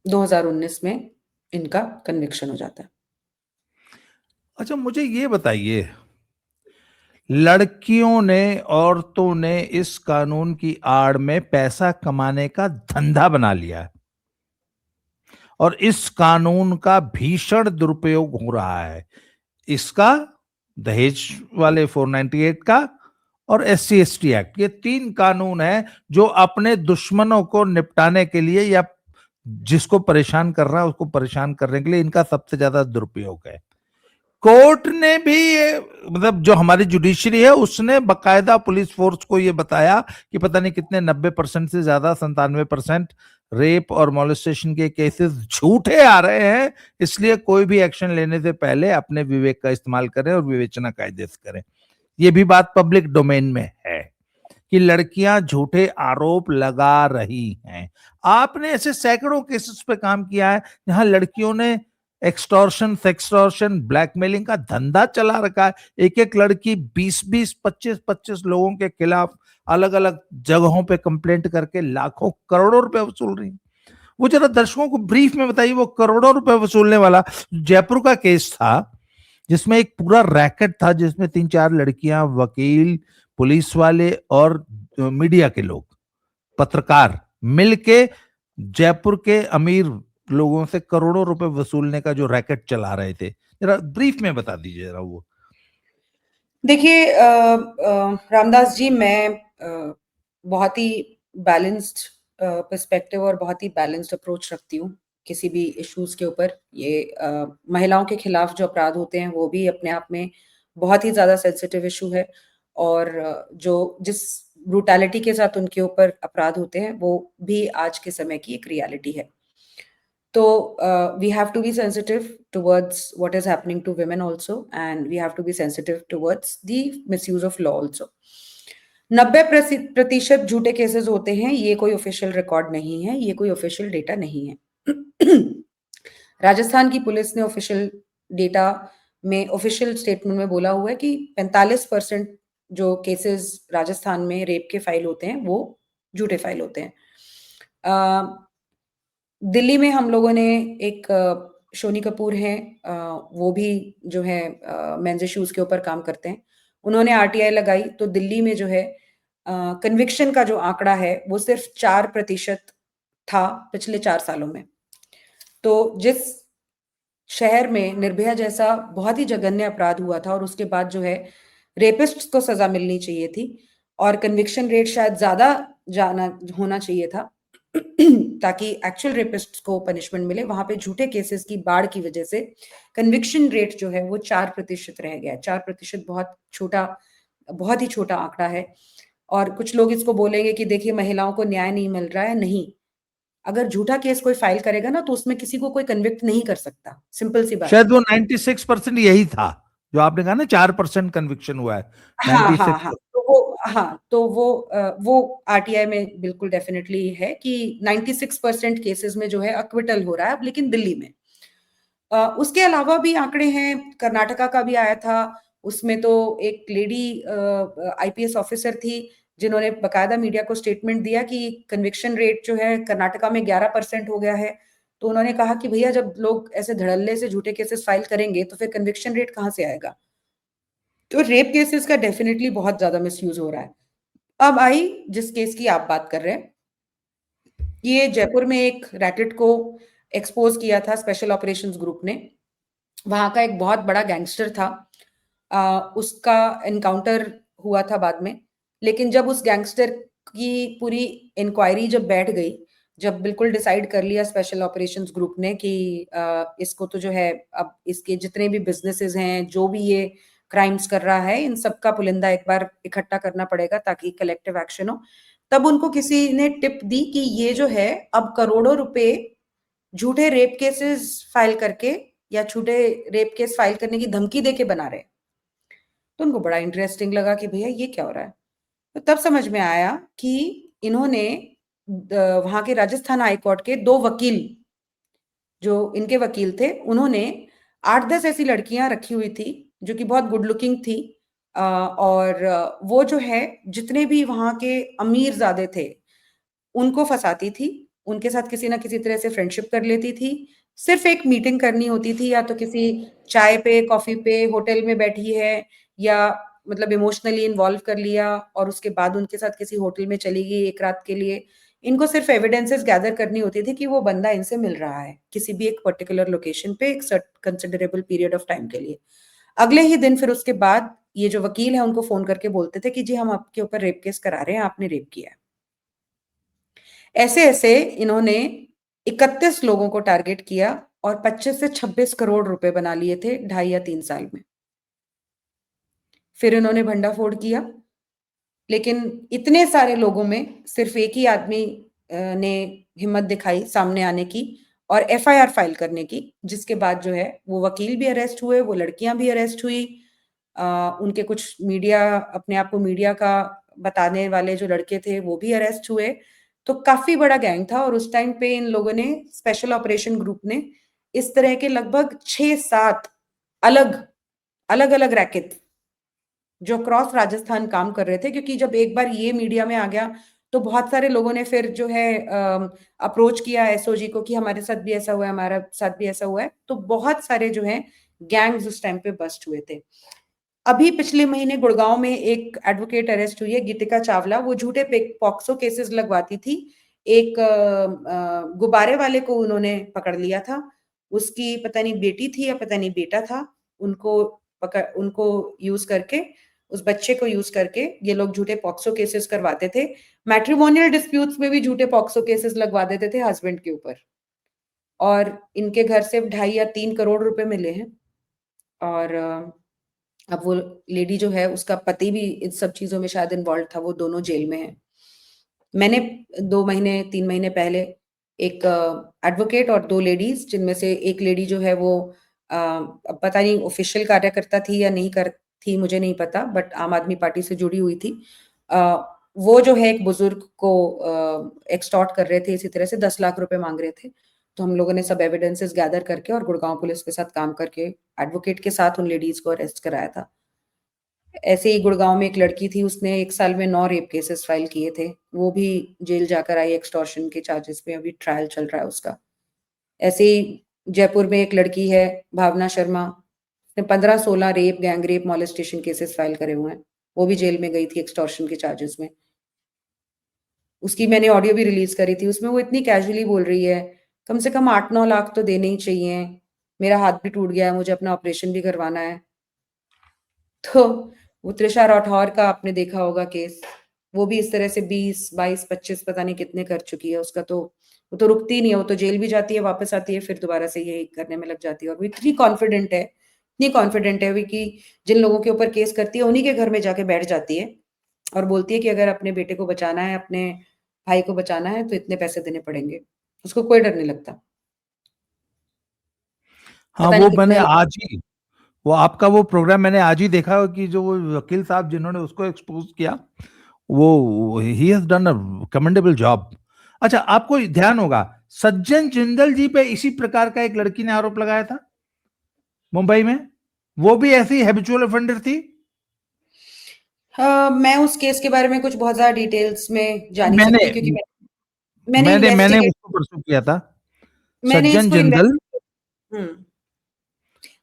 2019 में इनका कन्विक्शन हो जाता है। अच्छा, मुझे ये बताइए, लड़कियों ने, औरतों ने इस कानून की आड़ में पैसा कमाने का धंधा बना लिया है और इस कानून का भीषण दुरुपयोग हो रहा है। इसका, दहेज वाले 498 का, और SC/ST एक्ट, ये 3 कानून हैं जो अपने दुश्मनों को निपटाने के लिए या जिसको परेशान कर रहा है उसको परेशान करने के लिए इनका सबसे ज्यादा दुरुपयोग है। कोर्ट ने भी मतलब जो हमारी जुडिशरी है उसने बकायदा पुलिस फोर्स को ये बताया कि पता नहीं कितने 90% से ज्यादा 97% रेप और मॉलेस्टेशन के केसेस झूठे आ रहे हैं, इसलिए कोई भी एक्शन लेने से पहले अपने विवेक का इस्तेमाल करें और विवेचना कायदे से करें। ये भी बात पब्लिक डोमेन में है कि लड़कियां झूठे आरोप लगा रही हैं। आपने ऐसे सैकड़ों केसेस पे काम किया है जहां लड़कियों ने एक्सटॉर्शन, सेक्सटॉर्शन, ब्लैकमेलिंग का धंधा चला रखा है। एक एक लड़की 20-20, 25-25 लोगों के खिलाफ अलग अलग जगहों पे कंप्लेंट करके लाखों करोड़ों रुपए वसूल रही। वो जरा दर्शकों को ब्रीफ में बताइए, वो करोड़ों रुपए वसूलने वाला जयपुर का केस था जिसमें एक पूरा रैकेट था, जिसमें 3-4 लड़कियां, वकील, पुलिस वाले और मीडिया के लोग, पत्रकार मिलके जयपुर के अमीर लोगों से करोड़ों रुपए वसूलने का जो रैकेट चला रहे थे। जरा ब्रीफ में बता दीजिए जरा वो। देखिए रामदास जी, मैं बहुत ही बैलेंस्ड पर्सपेक्टिव और बहुत ही बैलेंस्ड अप्रोच रखती हूँ किसी भी इश्यूज के ऊपर। ये महिलाओं के खिलाफ जो अपराध होते हैं वो भी अपने आप में बहुत ही ज्यादा सेंसिटिव इशू है, और जो जिस ब्रूटैलिटी के साथ उनके ऊपर अपराध होते हैं वो भी आज के समय की एक रियलिटी है। तो we have to be sensitive towards what is happening to women also, and we have to be sensitive towards the misuse of law also. 90% झूठे केसेस होते हैं, ये कोई ऑफिशियल रिकॉर्ड नहीं है, ये कोई ऑफिशियल डेटा नहीं है। राजस्थान की पुलिस ने ऑफिशियल डेटा में, ऑफिशियल स्टेटमेंट में बोला हुआ है कि 45% जो केसेस राजस्थान में रेप के फाइल होते हैं वो झूठे फाइल होते हैं। दिल्ली में हम लोगों ने एक शोनी कपूर हैं, वो भी जो है मेंस इश्यूज के ऊपर काम करते हैं, उन्होंने आरटीआई लगाई तो दिल्ली में जो है कन्विक्शन का जो आंकड़ा है वो सिर्फ 4% था पिछले 4 सालों में। तो जिस शहर में निर्भया जैसा बहुत ही जघन्य अपराध हुआ था और उसके बाद जो है रेपिस्ट को सजा मिलनी चाहिए थी, और कन्विक्शन रेट शायद ज़्यादा जाना होना चाहिए था ताकि एक्चुअल रेपिस्ट्स को पनिशमेंट मिले। वहाँ पे झूठे केसेस की बाढ़ की वजह से कन्विक्शन रेट जो है वो 4% रह गया। 4% बहुत ही छोटा आंकड़ा है। और कुछ लोग इसको बोलेंगे कि देखिए महिलाओं को न्याय नहीं मिल रहा है। नहीं, अगर झूठा केस कोई फाइल करेगा ना तो उसमें किसी को कोई कन्विक्ट नहीं कर सकता। सिंपल सी बात शायद है। वो 96% यही था जो आपने कहा ना, 4% कन्विक्शन हुआ है। हाँ, हाँ, 96। हाँ। वो आरटीआई में बिल्कुल डेफिनिटली है कि 96% केसेस में जो है एक्विटल हो रहा है अब, लेकिन दिल्ली में। उसके अलावा भी आंकड़े हैं, कर्नाटका का भी आया था। उसमें तो एक लेडी आईपीएस ऑफिसर थी जिन्होंने बकायदा मीडिया को स्टेटमेंट दिया कि कन्विक्शन रेट जो है कर्नाटका में 11% हो गया है। तो उन्होंने कहा कि भैया जब लोग ऐसे धड़ल्ले से झूठे केसेस फाइल करेंगे तो फिर कन्विक्शन रेट कहाँ से आएगा? तो रेप केसेस का डेफिनिटली बहुत ज्यादा मिसयूज हो रहा है। अब आई जिस केस की आप बात कर रहे हैं, ये जयपुर में एक रैकेट को एक्सपोज किया था स्पेशल ऑपरेशंस ग्रुप ने। वहां का एक बहुत बड़ा गैंगस्टर था। उसका एनकाउंटर हुआ था बाद में। लेकिन जब उस गैंगस्टर की पूरी इंक्वायरी जब बैठ गई, जब बिल्कुल डिसाइड कर लिया स्पेशल ऑपरेशंस ग्रुप ने कि इसको तो जो है अब इसके जितने भी बिजनेसेस हैं, जो भी ये क्राइम्स कर रहा है, इन सबका पुलिंदा एक बार इकट्ठा करना पड़ेगा ताकि कलेक्टिव एक्शन हो। तब उनको किसी ने टिप दी कि ये जो है अब करोड़ों रुपए झूठे रेप केसेस फाइल करके या झूठे रेप केस फाइल करने की धमकी देके बना रहे हैं। तो उनको बड़ा इंटरेस्टिंग लगा कि भैया ये क्या हो रहा है। तो तब समझ में आया कि इन्होंने वहां के राजस्थान हाई कोर्ट के दो वकील, जो इनके वकील थे, उन्होंने 8-10 ऐसी लड़कियां रखी हुई थी जो कि बहुत गुड लुकिंग थी। और वो जो है जितने भी वहां के अमीर ज़ादे थे उनको फंसाती थी, उनके साथ किसी ना किसी तरह से फ्रेंडशिप कर लेती थी। सिर्फ एक मीटिंग करनी होती थी, या तो किसी चाय पे, कॉफी पे, होटल में बैठी है, या मतलब इमोशनली इन्वॉल्व कर लिया और उसके बाद उनके साथ किसी होटल में चली गई एक रात के लिए। इनको सिर्फ एविडेंसेस गैदर करनी होती थी कि वो बंदा इनसे मिल रहा है किसी भी एक पर्टिकुलर लोकेशन पे एक कंसिडरेबल पीरियड ऑफ टाइम के लिए। अगले ही दिन फिर उसके बाद ये जो वकील है उनको फोन करके बोलते थे कि जी हम आपके ऊपर रेप केस करा रहे हैं, आपने रेप किया है। ऐसे ऐसे इन्होंने 31 लोगों को टारगेट किया और 25 से 26 करोड़ रुपए बना लिए थे 2.5 या 3 साल में। फिर इन्होंने भंडाफोड़ किया, लेकिन इतने सारे लोगों में सिर्फ एक ही आदमी ने हिम्मत दिखाई सामने आने की और एफआईआर फाइल करने की, जिसके बाद जो है वो वकील भी अरेस्ट हुए, वो लड़कियां भी अरेस्ट हुई। उनके कुछ मीडिया, अपने आप को मीडिया का बताने वाले जो लड़के थे वो भी अरेस्ट हुए। तो काफी बड़ा गैंग था और उस टाइम पे इन लोगों ने, स्पेशल ऑपरेशन ग्रुप ने, इस तरह के लगभग 6-7 अलग अलग अलग रैकेट जो क्रॉस राजस्थान काम कर रहे थे, क्योंकि जब एक बार ये मीडिया में आ गया तो बहुत सारे लोगों ने फिर जो है अप्रोच किया एसओजी को कि हमारे साथ भी ऐसा हुआ है, हमारे साथ भी ऐसा हुआ है। तो बहुत सारे जो है गैंग्स उस टाइम पे बस्ट हुए थे। अभी पिछले महीने गुड़गांव में एक एडवोकेट अरेस्ट हुई है, गीतिका चावला। वो झूठे पॉक्सो केसेस लगवाती थी। एक गुब्बारे वाले को उन्होंने पकड़ लिया था। उसकी पता नहीं बेटी थी या पता नहीं बेटा था। उनको यूज करके, उस बच्चे को यूज करके ये लोग झूठे पॉक्सो केसेस करवाते थे। मैट्रिमोनियल डिस्प्यूट्स में भी झूठे पॉक्सो केसेस लगवा देते थे हस्बैंड के ऊपर। और इनके घर से 2.5 या 3 करोड़ रुपए मिले हैं। और अब वो लेडी जो है उसका पति भी इन सब चीजों में शायद इन्वॉल्व था, वो दोनों जेल में है। मैंने 2 महीने 3 महीने पहले एक एडवोकेट और 2 लेडीज, जिनमें से एक लेडी जो है वो अब पता नहीं ऑफिशियल कार्यकर्ता थी या नहीं कर थी, मुझे नहीं पता, बट आम आदमी पार्टी से जुड़ी हुई थी। वो जो है एक बुजुर्ग को एक्सटॉर्ट कर रहे थे, इसी तरह से 10 लाख रुपए मांग रहे थे। तो हम लोगों ने सब एविडेंसेस गैदर करके और गुड़गांव पुलिस के साथ काम करके एडवोकेट के साथ उन लेडीज को अरेस्ट कराया था। ऐसे ही गुड़गांव में एक लड़की थी, उसने 1 साल में 9 रेप केसेस फाइल किए थे। वो भी जेल जाकर आई एक्सटॉर्शन के चार्जेस पे, अभी ट्रायल चल रहा है उसका। ऐसे ही जयपुर में एक लड़की है, भावना शर्मा, उसने 15-16 rape, gang rape, molestation cases file करे हुए हैं। वो भी जेल में गई थी एक्सटॉर्शन के चार्जेस में। उसकी मैंने ऑडियो भी रिलीज करी थी, उसमें वो इतनी कैजुअली बोल रही है, कम से कम 8-9 लाख तो देने ही चाहिए, मेरा हाथ भी टूट गया है, मुझे अपना ऑपरेशन भी करवाना है। तो वो त्रिशा राठौर का आपने देखा होगा केस, वो भी इस तरह से 20, 22, 25 पता नहीं कितने कर चुकी है। उसका तो वो तो रुकती ही नहीं है, वो तो जेल भी जाती है, वापस आती है, फिर दोबारा से यही करने में लग जाती है। और वो इतनी कॉन्फिडेंट है अभी कि जिन लोगों के ऊपर केस करती है, उन्हीं के घर में जाके बैठ जाती है और बोलती है कि अगर अपने बेटे को बचाना है, अपने भाई को बचाना है, तो इतने पैसे देने पड़ेंगे। उसको कोई डर नहीं लगता। हाँ, पता वो नहीं मैंने कितने लोग। आज ही वो आपका वो प्रोग्राम मैंने आज ही देखा कि जो वो वकील साहब जिन्होंने उसको एक्सपोज किया, वो he has done a commendable job. अच्छा, आपको ध्यान होगा सज्जन जिंदल जी पे इसी प्रकार का एक लड़की ने आरोप लगाया था मुंबई में, वो भी ऐसी हैबिचुअल ऑफेंडर थी। मैं उस केस के बारे में कुछ बहुत ज़्यादा डिटेल्स में जा नहीं मैंने सकती, क्योंकि मैंने मैंने मैंने इन्वेस्टिगेट उसको परसों किया था, मैंने सज्जन इसको जिंदल। इन्वेस्टिगेट हुँ।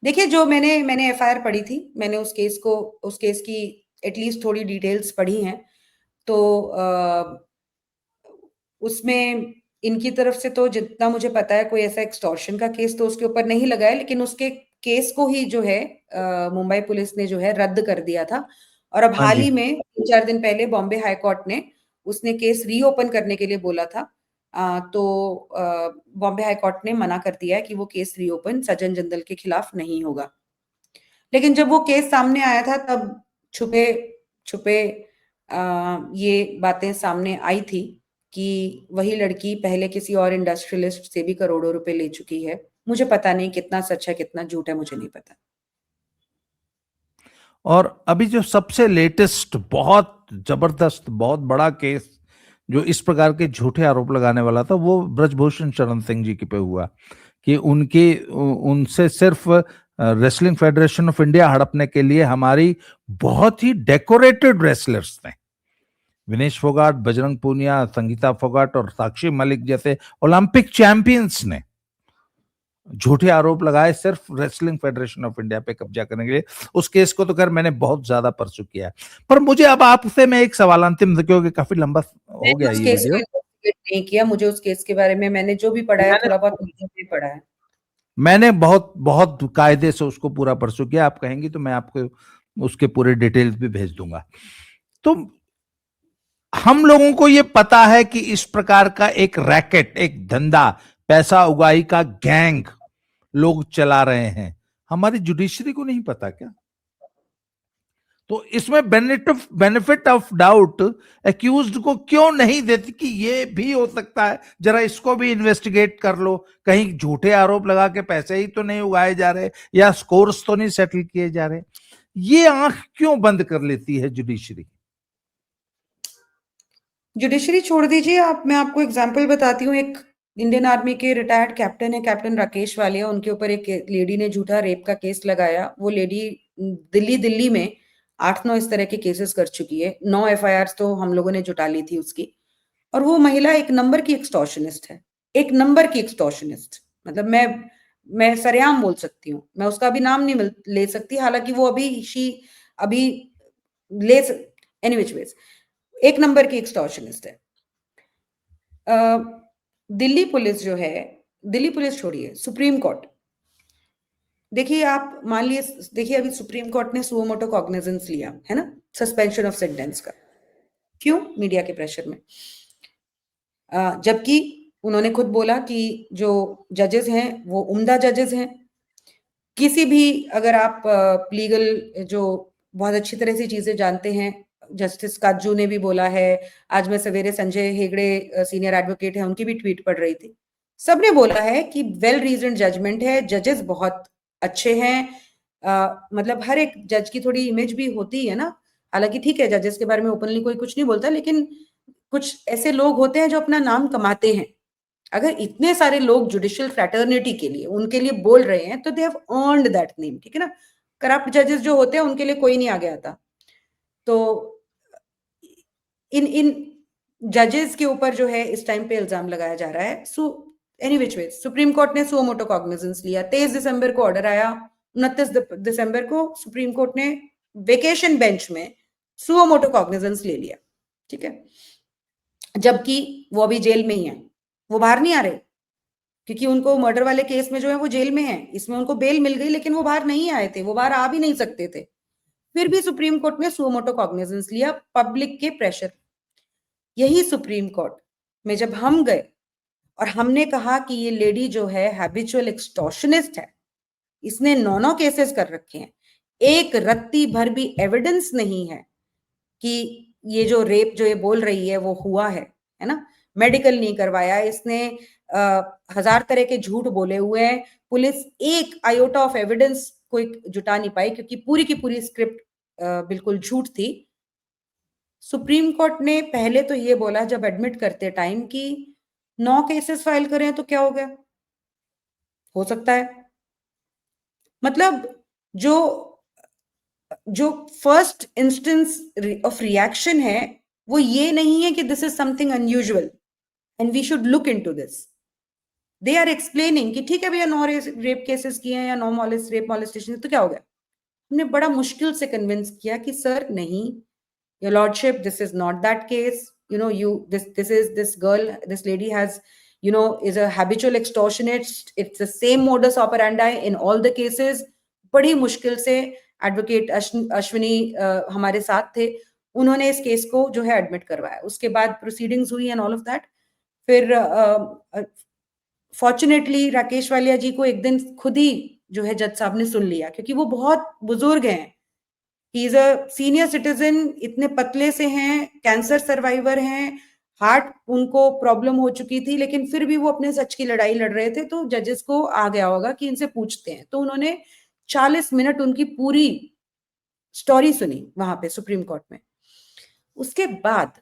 देखिए, जो मैंने एफआईआर पढ़ी थी, मैंने उस केस की एटलीस्ट थोड़ी डिटेल्स पढ़ी हैं। तो उसमें इनकी तरफ से तो जितना मुझे पता है, कोई ऐसा एक्सटॉर्शन का केस तो उसके ऊपर नहीं लगा है, लेकिन उसके केस को ही जो है मुंबई पुलिस ने जो है रद्द कर दिया था। और अब हाँ हाल जी। ही में 3-4 दिन पहले बॉम्बे हाई कोर्ट ने उसने केस रीओपन करने के लिए बोला था। तो बॉम्बे हाई कोर्ट ने मना कर दिया है कि वो केस रीओपन सज्जन जिंदल के खिलाफ नहीं होगा। लेकिन जब वो केस सामने आया था, तब छुपे छुपे ये बातें सामने आई थी कि वही लड़की पहले किसी और इंडस्ट्रियलिस्ट से भी करोड़ों रुपए ले चुकी है। मुझे पता नहीं कितना सच है कितना झूठ है, मुझे नहीं पता। और अभी जो सबसे लेटेस्ट बहुत जबरदस्त बहुत बड़ा केस जो इस प्रकार के झूठे आरोप लगाने वाला था, वो ब्रजभूषण शरण सिंह जी के पे हुआ कि उनसे सिर्फ रेसलिंग फेडरेशन ऑफ इंडिया हड़पने के लिए हमारी बहुत ही डेकोरेटेड रेसलर्स ने, विनेश फोगाट, बजरंग पूनिया, संगीता फोगाट और साक्षी मलिक जैसे ओलंपिक चैंपियंस ने झूठे आरोप लगाए सिर्फ रेसलिंग फेडरेशन ऑफ इंडिया पे कब्जा करने के लिए। उस केस को तो खैर मैंने बहुत ज्यादा परसू किया है। पर मुझे अब आपसे मैं एक सवाल अंतिम, क्योंकि काफी लंबा हो मैंने गया उस ये केस को वीडियो। इन्वेस्टिगेट नहीं किया। मुझे उस केस के बारे में मैंने जो भी पढ़ा है, मैंने थोड़ा बहुत मीडिया में पढ़ा है। मैंने बहुत बहुत कायदे से उसको पूरा परसू किया। आप कहेंगी तो मैं आपको उसके पूरे डिटेल्स भी भेज दूंगा। तो हम लोगों को ये पता है कि इस प्रकार का एक रैकेट, एक धंधा, पैसा उगाही का गैंग लोग चला रहे हैं। हमारी जुडिशरी को नहीं पता क्या? तो इसमें बेनिफिट ऑफ डाउट एक्यूज्ड को क्यों नहीं देती कि ये भी हो सकता है, जरा इसको भी इन्वेस्टिगेट कर लो, कहीं झूठे आरोप लगा के पैसे ही तो नहीं उगाए जा रहे, या स्कोर्स तो नहीं सेटल किए जा रहे। ये आंख क्यों बंद कर लेती है जुडिशरी? जुडिशरी छोड़ दीजिए आप, मैं आपको एग्जांपल बताती हूँ। एक इंडियन आर्मी के रिटायर्ड कैप्टन है, कैप्टन राकेश वालिया। उनके ऊपर एक लेडी ने झूठा रेप का केस लगाया। वो लेडी दिल्ली में 8-9 इस तरह के केसेस कर चुकी है। 9 एफआईआर तो हम लोगों ने जुटा ली थी उसकी। और वो महिला एक नंबर की एक्सटॉर्शनिस्ट है। एक नंबर की एक्सटॉर्शनिस्ट। मतलब मैं सरेआम बोल सकती हूँ। मैं उसका अभी नाम नहीं ले सकती, हालांकि वो अभी ले एनी विच वेज एक नंबर की एक्सटॉर्शनिस्ट है। दिल्ली पुलिस जो है, दिल्ली पुलिस छोड़िए, सुप्रीम कोर्ट। देखिए, आप मान लिए, देखिए अभी सुप्रीम कोर्ट ने सुओ मोटो कॉग्निजेंस लिया है ना, सस्पेंशन ऑफ सेंटेंस का। क्यों? मीडिया के प्रेशर में। जबकि उन्होंने खुद बोला कि जो जजेस हैं वो उम्दा जजेस हैं। किसी भी, अगर आप लीगल जो बहुत अच्छी तरह से चीजें जानते हैं, जस्टिस काजू ने भी बोला है। आज मैं सवेरे संजय हेगड़े सीनियर एडवोकेट है, उनकी भी ट्वीट पढ़ रही थी। सबने बोला है कि वेल रीजन्ड जजमेंट है, जजेस बहुत अच्छे हैं। मतलब हर एक जज की थोड़ी इमेज भी होती है ना। हालांकि ठीक है, जजेस के बारे में ओपनली कोई कुछ नहीं बोलता, लेकिन कुछ ऐसे लोग होते हैं जो अपना नाम कमाते हैं। अगर इतने सारे लोग जुडिशियल फ्रैटर्निटी के लिए उनके लिए बोल रहे हैं, तो they have earned that name, ठीक है ना। करप्ट जजेस जो होते हैं उनके लिए कोई नहीं आगे आता। तो इन जजेस के ऊपर जो है इस टाइम पे इल्जाम लगाया जा रहा है। So any which way, supreme court ने सुओ मोटो कॉग्निजेंस लिया। 23 दिसंबर को ऑर्डर आया। 29 दिसंबर को सुप्रीम कोर्ट ने वेकेशन बेंच में सुओ मोटो कॉग्निजेंस ले लिया, ठीक है। जबकि वो अभी जेल में ही है, वो बाहर नहीं आ रहे, क्योंकि उनको मर्डर वाले केस में जो है वो जेल में है। इसमें उनको बेल मिल गई, लेकिन वो बाहर नहीं आए थे, वो बाहर आ भी नहीं सकते थे। फिर भी सुप्रीम कोर्ट ने सुओ मोटो कॉग्निजेंस लिया, पब्लिक के प्रेशर। यही सुप्रीम कोर्ट में जब हम गए और हमने कहा कि ये लेडी जो है हैबिचुअल एक्सटॉर्शनिस्ट है, इसने 9 केसेस कर रखे हैं, एक रत्ती भर भी एविडेंस नहीं है कि ये जो रेप जो ये बोल रही है वो हुआ है ना, मेडिकल नहीं करवाया इसने, 1000 तरह के झूठ बोले हुए हैं, पुलिस एक आयोटा ऑफ एविडेंस कोई जुटा नहीं पाई क्योंकि पूरी की पूरी स्क्रिप्ट बिल्कुल झूठ थी। सुप्रीम कोर्ट ने पहले तो ये बोला जब एडमिट करते टाइम कि 9 केसेस फाइल करें तो क्या हो गया, हो सकता है। मतलब जो जो फर्स्ट इंस्टेंस ऑफ रिएक्शन है वो ये नहीं है कि this is something unusual and we should look into this. They are explaining कि ठीक है भैया 9 रेप केसेस किए हैं या 9 रेप मॉलेस्टेशन तो क्या हो गया। हमने बड़ा मुश्किल से कन्विंस किया कि सर नहीं, your lordship, this is not that case, you know, this girl, this lady has, you know, is a habitual extortionist, it's the same modus operandi in all the cases। बड़ी मुश्किल से advocate Ashwini हमारे साथ थे, उन्होंने इस case को जो है एडमिट करवाया, उसके बाद प्रोसीडिंग्स हुई एंड ऑल ऑफ दैट। फिर फॉर्चुनेटली राकेश वालिया जी को एक दिन खुद ही जो है जज साहब ने सुन लिया क्योंकि वो बहुत बुजुर्ग हैं, he is a senior citizen, इतने पतले से हैं, कैंसर सर्वाइवर हैं, हार्ट उनको प्रॉब्लम हो चुकी थी, लेकिन फिर भी वो अपने सच की लड़ाई लड़ रहे थे। तो जजेस को आ गया होगा कि इनसे पूछते हैं, तो उन्होंने 40 मिनट उनकी पूरी स्टोरी सुनी वहां पे सुप्रीम कोर्ट में। उसके बाद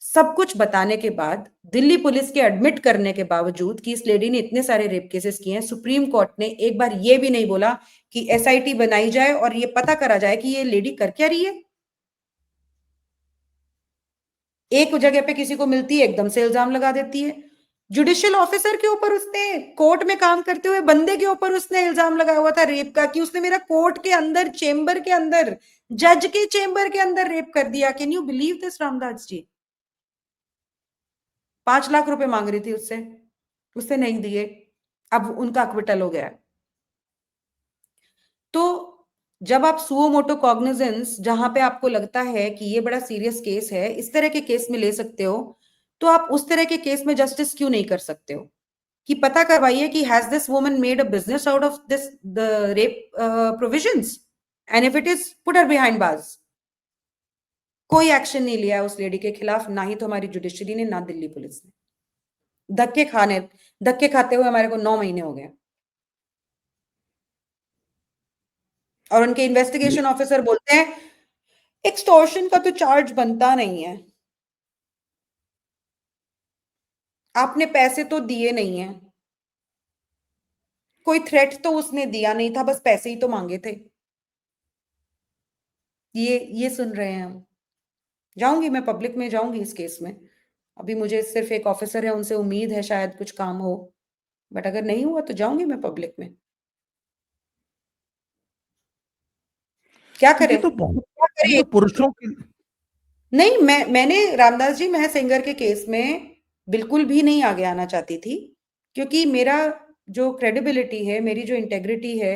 सब कुछ बताने के बाद, दिल्ली पुलिस के एडमिट करने के बावजूद कि इस लेडी ने इतने सारे रेप केसेस किए हैं, सुप्रीम कोर्ट ने एक बार ये भी नहीं बोला कि एसआईटी बनाई जाए और ये पता करा जाए कि ये लेडी कर क्या रही है। एक जगह पे किसी को मिलती है एकदम से इल्जाम लगा देती है, जुडिशियल ऑफिसर के ऊपर उसने, कोर्ट में काम करते हुए बंदे के ऊपर उसने इल्जाम लगाया हुआ था रेप का कि उसने मेरा कोर्ट के अंदर, चेंबर के अंदर, जज के चेंबर के अंदर रेप कर दिया। Can you believe this Ramdas ji? 5 lakh रुपए मांग रही थी उससे, उससे नहीं दिए, अब उनका अक्विटल हो गया। तो जब आप सुओ मोटो कॉग्निजेंस, जहां पे आपको लगता है कि ये बड़ा सीरियस केस है, इस तरह के केस में ले सकते हो, तो आप उस तरह के केस में जस्टिस क्यों नहीं कर सकते हो कि पता करवाइए कि has this woman made a business out of this the rape provisions, and if it is put her behind bars. कोई एक्शन नहीं लिया उस लेडी के खिलाफ, ना ही तो हमारी जुडिशरी ने, ना दिल्ली पुलिस ने। धक्के खाते हुए हमारे को 9 महीने हो गए और उनके इन्वेस्टिगेशन ऑफिसर बोलते हैं एक्सटॉर्शन का तो चार्ज बनता नहीं है, आपने पैसे तो दिए नहीं है, कोई थ्रेट तो उसने दिया नहीं था, बस पैसे ही तो मांगे थे। ये सुन रहे हैं हम। जाऊंगी मैं पब्लिक में, जाऊंगी इस केस में। अभी मुझे सिर्फ एक ऑफिसर है, उनसे उम्मीद है शायद कुछ काम हो, बट अगर नहीं हुआ तो जाऊंगी मैं पब्लिक में। क्या ये करें, तो बहुत, क्या ये करें? तो पुरुषों की। नहीं, मैंने रामदास जी, मैं सेंगर के केस में बिल्कुल भी नहीं आगे आना चाहती थी क्योंकि मेरा जो क्रेडिबिलिटी है, मेरी जो इंटेग्रिटी है,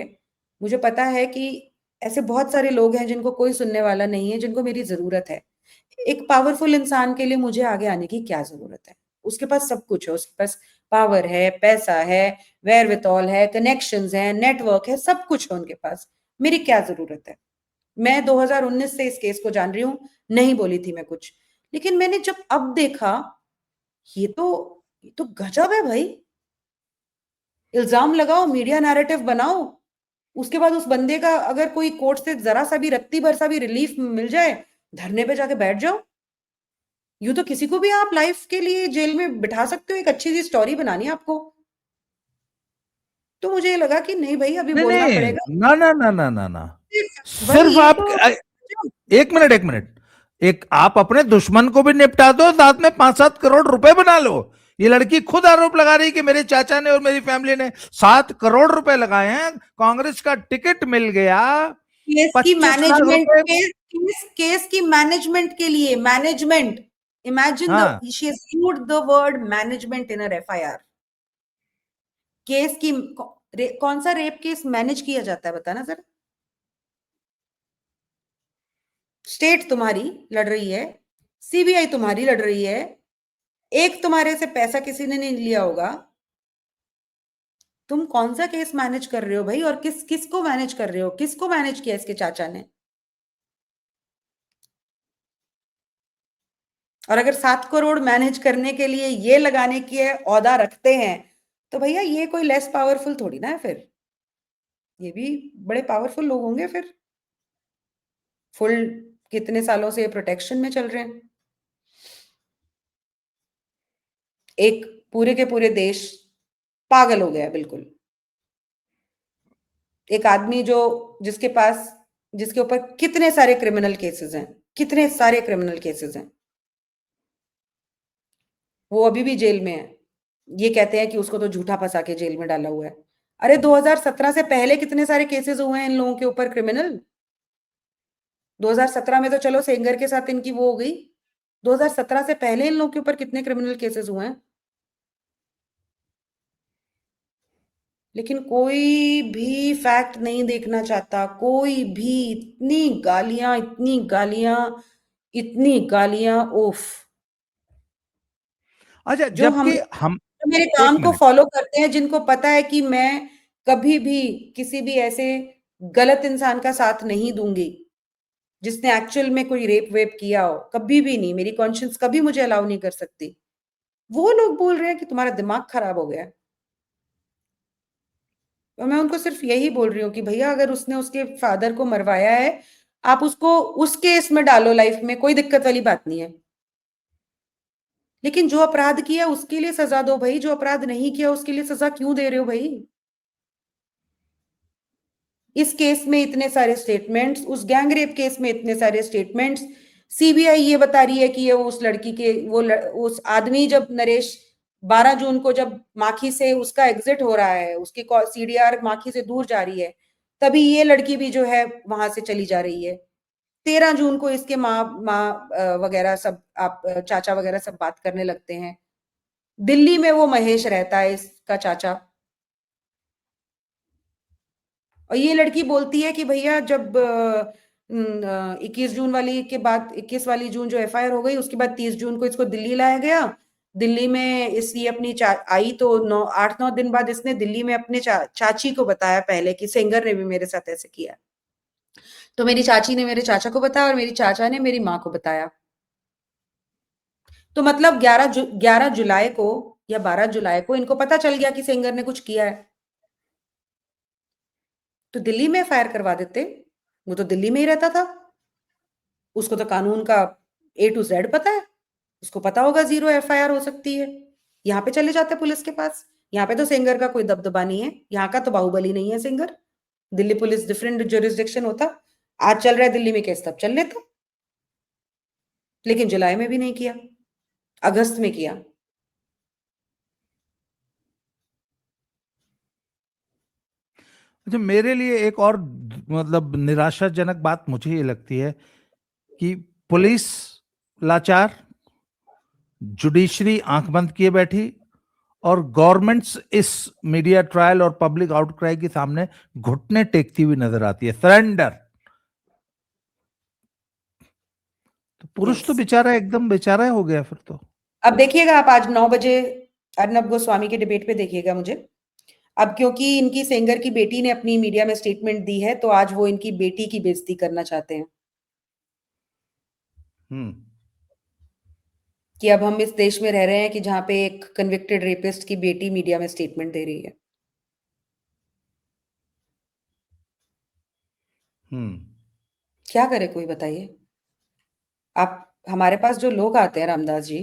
मुझे पता है कि ऐसे बहुत सारे लोग हैं जिनको कोई सुनने वाला नहीं है, जिनको मेरी जरूरत है। एक पावरफुल इंसान के लिए मुझे आगे आने की क्या जरूरत है? उसके पास सब कुछ है, उसके पास पावर है, पैसा है, वेयरविथॉल है, कनेक्शंस है, नेटवर्क है, सब कुछ है उनके पास। मेरी क्या जरूरत है? मैं 2019 से इस केस को जान रही हूँ, नहीं बोली थी मैं कुछ, लेकिन मैंने जब अब देखा, ये तो गजब है भाई। इल्जाम लगाओ, मीडिया नैरेटिव बनाओ, उसके बाद उस बंदे का अगर कोई कोर्ट से जरा सा भी, रत्ती भर सा भी रिलीफ मिल जाए, धरने पे जाके बैठ जाओ। यूं तो किसी को भी आप लाइफ के लिए जेल में बिठा सकते हो, एक अच्छी सी स्टोरी बनानी है आपको। तो मुझे लगा कि नहीं भाई, अभी नहीं बोलना नहीं, पड़ेगा। ना ना ना ना ना ना, भाई सिर्फ ये आप, तो, एक मिनट एक मिनट, एक आप अपने दुश्मन को भी निपटा दो, साथ में 5-7 करोड़ रुपए बना लो। ये लड़की खुद आरोप लगा रही कि मेरे चाचा ने और मेरी फैमिली ने 7 करोड़ रुपए लगाए हैं, कांग्रेस का टिकट मिल गया, केस की 25 लाख मैनेजमेंट रुपए। के, केस की मैनेजमेंट के लिए, मैनेजमेंट, इमेजिन द, हाँ, she has used the word management in her FIR. Case की, कौन सा रेप केस मैनेज किया जाता है बताना सर? स्टेट तुम्हारी लड़ रही है, सीबीआई तुम्हारी लड़ रही है, एक तुम्हारे से पैसा किसी ने नहीं लिया होगा। तुम कौन सा केस मैनेज कर रहे हो भाई, और किसको मैनेज कर रहे हो, किसको मैनेज किया इसके चाचा ने? और अगर 7 करोड़ मैनेज करने के लिए ये लगाने की औदा रखते हैं, तो भैया ये कोई लेस पावरफुल थोड़ी ना है फिर, ये भी बड़े पावरफुल लोग होंगे फिर, फुल कितने सालों से प्रोटेक्शन में चल रहे हैं। एक पूरे के पूरे देश पागल हो गया है बिल्कुल। एक आदमी जिसके ऊपर कितने सारे क्रिमिनल केसेस हैं, कितने सारे क्रिमिनल केसेस हैं, वो अभी भी जेल में है। ये कहते हैं कि उसको तो झूठा फंसा के जेल में डाला हुआ है। अरे 2017 से पहले कितने सारे केसेस हुए हैं इन लोगों के ऊपर क्रिमिनल। 2017 में तो चलो सेंगर के साथ इनकी वो हो गई, 2017 से पहले इन लोगों के ऊपर कितने क्रिमिनल केसेस हुए हैं। लेकिन कोई भी फैक्ट नहीं देखना चाहता, कोई भी। इतनी गालियां, इतनी गालियां, उफ। अच्छा, जो हम जबकि हम जो मेरे एक काम को मिनट। फॉलो करते हैं, जिनको पता है कि मैं कभी भी किसी भी ऐसे गलत इंसान का साथ नहीं दूंगी जिसने एक्चुअल में कोई रेप वेप किया हो, कभी भी नहीं, मेरी कॉन्शियंस कभी मुझे अलाउ नहीं कर सकती। वो लोग बोल रहे हैं कि तुम्हारा दिमाग खराब हो गया है। और मैं उनको सिर्फ यही बोल रही हूँ कि भैया अगर उसने उसके फादर को मरवाया है, आप उसको उस केस में डालो, लाइफ में कोई दिक्कत वाली बात नहीं है। लेकिन जो अपराध किया उसके लिए सजा दो भाई, जो अपराध नहीं किया उसके लिए सजा क्यों दे रहे हो भाई? इस केस में इतने सारे स्टेटमेंट्स, उस गैंगरेप केस में इतने सारे स्टेटमेंट्स। सीबीआई ये बता रही है कि ये उस लड़की के उस आदमी, जब नरेश 12 जून को जब माखी से उसका एग्जिट हो रहा है, उसकी सीडीआर माखी से दूर जा रही है, तभी ये लड़की भी जो है वहां से चली जा रही है। 13 जून को इसके माँ वगैरह सब, आप चाचा वगैरह सब बात करने लगते हैं। दिल्ली में वो महेश रहता है, इसका चाचा। और ये लड़की बोलती है कि भैया जब 21 जून वाली के बाद, 21 वाली जून जो एफआईआर हो गई, उसके बाद 30 जून को इसको दिल्ली लाया गया। दिल्ली में ये अपनी आई तो 8-9 दिन बाद इसने दिल्ली में अपने चाची को बताया पहले कि सेंगर ने भी मेरे साथ ऐसे किया। तो मेरी चाची ने मेरे चाचा को बताया और मेरी चाचा ने मेरी माँ को बताया। तो मतलब 11 जुलाई को या 12 जुलाई को इनको पता चल गया कि सेंगर ने कुछ किया है। तो दिल्ली में फायर करवा देते, वो तो दिल्ली में ही रहता था, उसको तो कानून का A to Z पता है, उसको पता होगा 0 एफआईआर हो सकती है। यहाँ पे चले जाते पुलिस के पास। यहाँ पे तो सेंगर का कोई दबदबा नहीं है, यहाँ का तो बाहुबली नहीं है Sengar. Delhi police different jurisdiction होता, आज चल रहा है दिल्ली में केस तब चल लेता। लेकिन जुलाई में भी नहीं किया, अगस्त में किया। अच्छा, मेरे लिए एक और मतलब निराशाजनक बात मुझे ये लगती है कि पुलिस लाचार, जुडिशरी आंख बंद किए बैठी, और गवर्नमेंट्स इस मीडिया ट्रायल और पब्लिक आउटक्राई के सामने घुटने टेकती हुई नजर आती है, सरेंडर। तो पुरुष तो यस। बेचारा एकदम बेचारा हो गया फिर तो। अब देखिएगा, आप आज 9 बजे अर्नब गोस्वामी के डिबेट पे देखिएगा मुझे। अब क्योंकि इनकी सेंगर की बेटी ने अपनी मीडिया में स्टेटमेंट दी है, तो आज वो इनकी बेटी की बेइज्जती करना चाहते हैं हम्म। कि अब हम इस देश में रह रहे हैं कि जहां पे एक कन्विक्टेड रेपिस्ट की बेटी मीडिया में स्टेटमेंट दे रही है। हम्म। क्या करे कोई, बताइए आप। हमारे पास जो लोग आते हैं रामदास जी,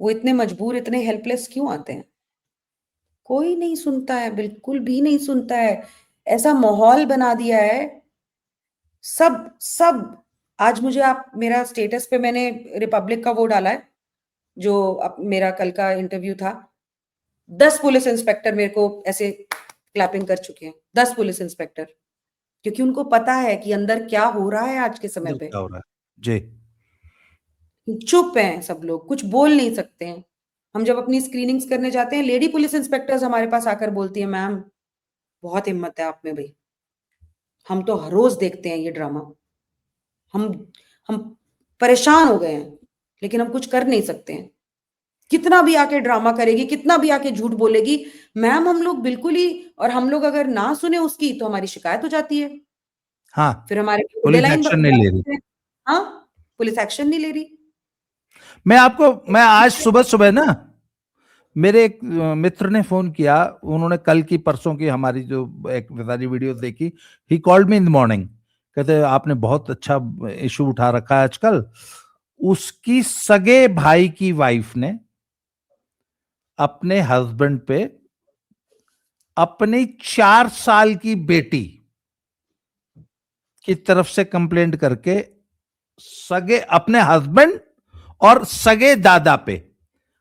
वो इतने मजबूर, इतने हेल्पलेस क्यों आते हैं? कोई नहीं सुनता है, बिल्कुल भी नहीं सुनता है। ऐसा माहौल बना दिया है, सब सब। आज मुझे, आप मेरा स्टेटस पे मैंने रिपब्लिक का वो डाला है, जो मेरा कल का इंटरव्यू था। 10 पुलिस इंस्पेक्टर मेरे को ऐसे क्लैपिंग कर चुके हैं, 10 पुलिस इंस्पेक्टर। क्योंकि उनको पता है कि अंदर क्या हो रहा है आज के समय जो पे। क्या हो रहा है जी। चुप हैं सब लोग, कुछ बोल नहीं सकते हैं। हम जब अपनी स्क्रीनिंग्स करने जाते हैं, लेडी पुलिस इंस्पेक्टर्स हमारे पास आकर बोलती है, मैम बहुत हिम्मत है आप में भाई, हम तो हर रोज देखते हैं ये ड्रामा, हम हम परेशान हो गए हैं। लेकिन हम कुछ कर नहीं सकते हैं। कितना भी आके ड्रामा करेगी, कितना भी आके झूठ बोलेगी, मैम हम लोग बिल्कुल ही, और हम लोग अगर ना सुने उसकी तो हमारी शिकायत हो जाती है। हाँ, फिर हमारे पे गुड्डे पुलिस लाइन एक्शन नहीं ले रही। हैं। हाँ, पुलिस एक्शन नहीं ले रही। मैं आज सुबह सुबह ना, मेरे एक मित्र ने फोन किया, उन्होंने कल की परसों की हमारी जो एक सारी वीडियो देखी। He called me in the morning, कहते आपने बहुत अच्छा इशू उठा रखा है आजकल। उसकी सगे भाई की वाइफ ने अपने हस्बैंड पे अपनी 4 साल की बेटी की तरफ से कंप्लेंट करके सगे अपने हस्बैंड और सगे दादा पे,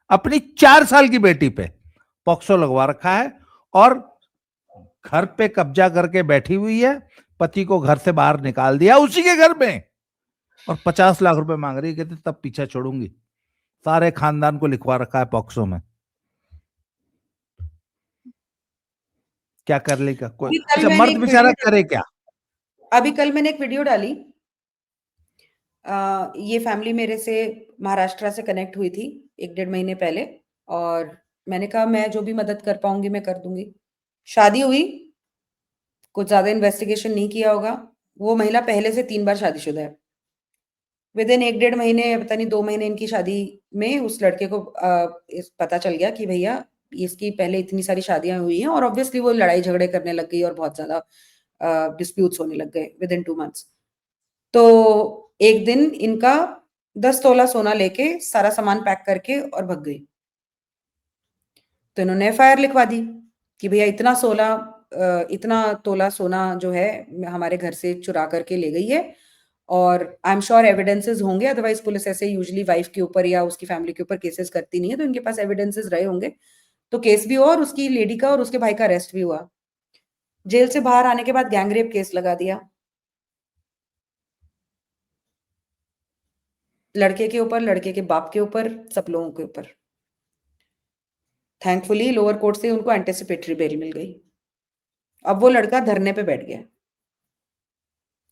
अपनी 4 साल की बेटी पे पॉक्सो लगवा रखा है, और घर पे कब्जा करके बैठी हुई है। पति को घर से बाहर निकाल दिया उसी के घर में, और 50 लाख रुपए मांग रही है। कहते तब पीछा छोड़ूंगी। सारे खानदान को लिखवा रखा है पॉक्सो में। क्या कर लेगा कोई? अभी कल अच्छा, मैंने मर्द एक बेचारा वीडियो करे क्या? अभी कल मैंने एक वीडियो डाली। ये फैमिली मेरे से महाराष्ट्र से कनेक्ट हुई थी 1 डेढ़ महीने पहले, और मैंने कहा मैं जो भी मदद कर पाऊंगी मैं कर दूंगी। शादी हुई, कुछ ज्यादा इन्वेस्टिगेशन नहीं किया होगा, वो महिला पहले से 3 बार शादीशुदा है। विद इन 1 डेढ़ महीने, पता नहीं 2 महीने इनकी शादी में उस लड़के को पता चल गया कि भैया इसकी पहले इतनी सारी शादियां हुई हैं, और ऑब्वियसली वो लड़ाई झगड़े करने लग गई और बहुत ज्यादा डिस्प्यूट्स होने लग गए विद इन 2 मंथ्स। तो एक दिन इनका 10 तोला सोना लेके सारा सामान पैक करके और भग गई। तो इन्होंने एफआईआर लिखवा दी कि भैया इतना तोला सोना जो है हमारे घर से चुरा करके ले गई है, और आई एम श्योर एविडेंसेस होंगे, अदरवाइज पुलिस ऐसे यूजुअली वाइफ के ऊपर या उसकी फैमिली के ऊपर केसेस करती नहीं है, तो इनके पास एविडेंसेस रहे होंगे। तो केस भी हुआ, और उसकी लेडी का और उसके भाई का अरेस्ट भी हुआ। जेल से बाहर आने के बाद गैंगरेप केस लगा दिया लड़के के ऊपर, लड़के के बाप के ऊपर, सब लोगों के ऊपर। थैंकफुली लोअर कोर्ट से उनको एंटिसिपेटरी बेल मिल गई। अब वो लड़का धरने पे बैठ गया,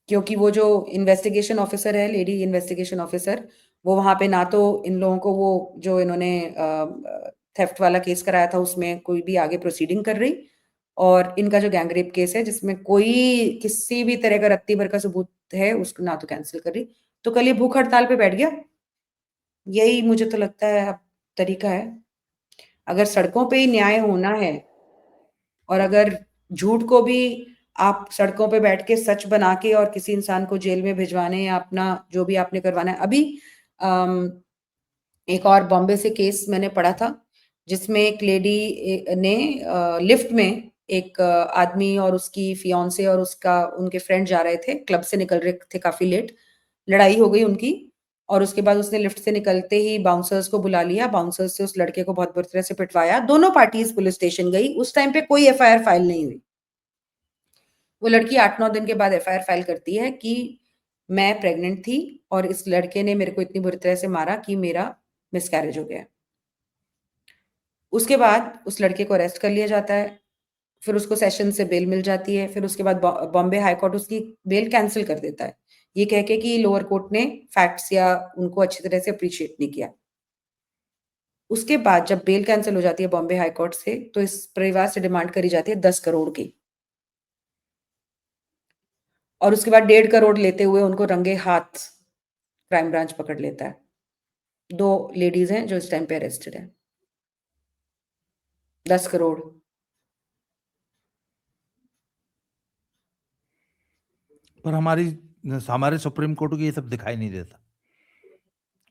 क्योंकि वो जो इन्वेस्टिगेशन ऑफिसर है, लेडी इन्वेस्टिगेशन ऑफिसर, वो वहां पे ना तो इन लोगों को वो जो इन्होंने थेफ्ट वाला केस कराया था उसमें कोई भी आगे प्रोसीडिंग कर रही, और इनका जो गैंगरेप केस है जिसमें कोई किसी भी तरह का रत्ती भर का सबूत है उसको ना तो कैंसिल कर रही। तो कल ये भूख हड़ताल पे बैठ गया। यही मुझे तो लगता है अब तरीका है। अगर सड़कों पे ही न्याय होना है, और अगर झूठ को भी आप सड़कों पे बैठ के सच बना के और किसी इंसान को जेल में भिजवाने या अपना जो भी आपने करवाना है। अभी एक और बॉम्बे से केस मैंने पढ़ा था, जिसमें एक लेडी ने लिफ्ट में एक आदमी और उसकी फियांसे और उसका उनके फ्रेंड जा रहे थे, क्लब से निकल रहे थे काफी लेट, लड़ाई हो गई उनकी, और उसके बाद उसने लिफ्ट से निकलते ही बाउंसर्स को बुला लिया, बाउंसर्स से उस लड़के को बहुत बुरी तरह से पिटवाया। दोनों पार्टीज पुलिस स्टेशन गई, उस टाइम पे कोई एफआईआर फाइल नहीं हुई। वो लड़की 8-9 दिन के बाद एफआईआर फाइल करती है कि मैं प्रेग्नेंट थी और इस लड़के ने मेरे को इतनी बुरी तरह से मारा कि मेरा मिसकैरेज हो गया। उसके बाद उस लड़के को अरेस्ट कर लिया जाता है, फिर उसको सेशन से बेल मिल जाती है, फिर उसके बाद बॉम्बे हाई कोर्ट उसकी बेल कैंसिल कर देता है, ये कह के कि लोअर कोर्ट ने फैक्ट्स या उनको अच्छी तरह से अप्रिशिएट नहीं किया। उसके बाद जब बेल कैंसिल हो जाती है बॉम्बे हाई कोर्ट से, तो इस परिवार से डिमांड करी जाती है 10 करोड़ की, और उसके बाद 1.5 करोड़ लेते हुए उनको रंगे हाथ क्राइम ब्रांच पकड़ लेता है। 2 लेडीज हैं जो इस टाइम पे अरेस्टेड है। 10 करोड़। पर हमारी हमारे सुप्रीम कोर्ट को ये सब दिखाई नहीं देता।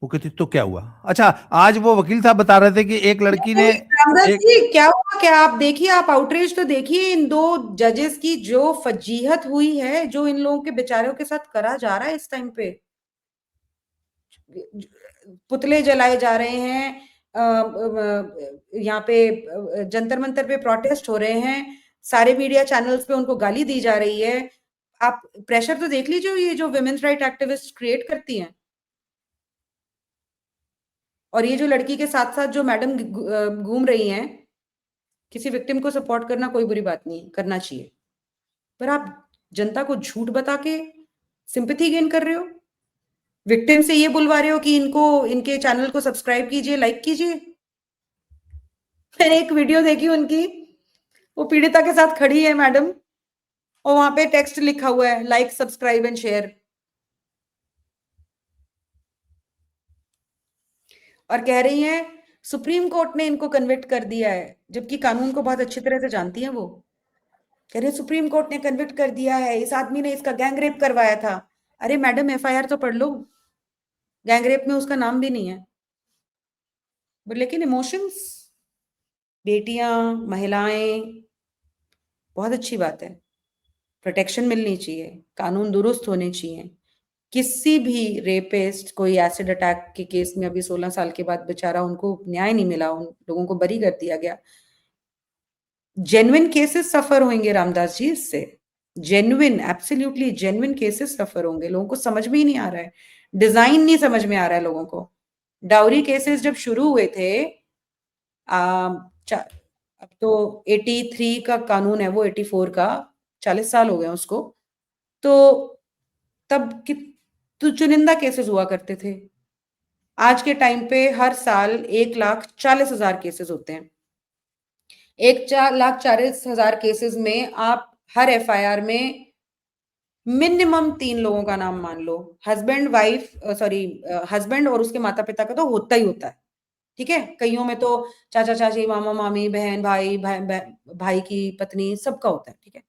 वो कहती तो क्या हुआ? अच्छा, आज वो वकील साहब बता रहे थे कि एक लड़की ने रामदास एक जी क्या हुआ, क्या आप देखिए, आप आउटरीच तो देखिए इन 2 जजेस की, जो फजीहत हुई है, जो इन लोगों के बेचारों के साथ करा जा रहा है इस टाइम पे। पुतले जलाए जा रहे हैं, यहाँ पे जंतर मंतर पे प्रोटेस्ट हो रहे हैं, सारे मीडिया चैनल्स पे उनको गाली दी जा रही है। आप प्रेशर तो देख लीजिए ये जो विमेन्स राइट एक्टिविस्ट क्रिएट करती हैं। और ये जो लड़की के साथ साथ जो मैडम घूम रही हैं, किसी विक्टिम को सपोर्ट करना कोई बुरी बात नहीं, करना चाहिए, पर आप जनता को झूठ बता के सिंपैथी गेन कर रहे हो। विक्टिम से ये बुलवा रहे हो कि इनको, इनके चैनल को सब्सक्राइब कीजिए, लाइक कीजिए। मैंने एक वीडियो देखी उनकी, वो पीड़िता के साथ खड़ी है मैडम, और वहां पे टेक्स्ट लिखा हुआ है, लाइक सब्सक्राइब एंड शेयर, और कह रही हैं सुप्रीम कोर्ट ने इनको कन्विक्ट कर दिया है, जबकि कानून को बहुत अच्छी तरह से जानती हैं वो। कह रहे हैं सुप्रीम कोर्ट ने कन्विक्ट कर दिया है, इस आदमी ने इसका गैंग रेप करवाया था। अरे मैडम, एफआईआर तो पढ़ लो, गैंग रेप में उसका नाम भी नहीं है। बट लेकिन इमोशंस, बेटियां, महिलाएं, बहुत अच्छी बात है, प्रोटेक्शन मिलनी चाहिए, कानून दुरुस्त होने चाहिए। किसी भी रेपिस्ट, कोई एसिड अटैक के केस में अभी 16 साल के बाद बेचारा, उनको न्याय नहीं मिला, उन लोगों को बरी कर दिया गया। जेन्युइन केसेस सफर होंगे रामदास जी इससे, जेन्युइन, एब्सोल्युटली जेन्युइन केसेस सफर होंगे। लोगों को समझ में ही नहीं आ रहा है, डिजाइन नहीं समझ में आ रहा है लोगों को। डाउरी केसेस जब शुरू हुए थे, अब तो 83 का कानून है वो, 84 का, 40 साल हो गए उसको। तो तब कि तो चुनिंदा केसेस हुआ करते थे। आज के टाइम पे हर साल 1,40,000 केसेस होते हैं। 1,40,000 केसेस में आप हर एफआईआर में मिनिमम 3 लोगों का नाम मान लो, हस्बैंड वाइफ, सॉरी, हस्बैंड और उसके माता पिता का तो होता ही होता है, ठीक है। कईयों में तो चाचा चाची, मामा मामी, बहन भाई, भाई की पत्नी, सबका होता है, ठीक है।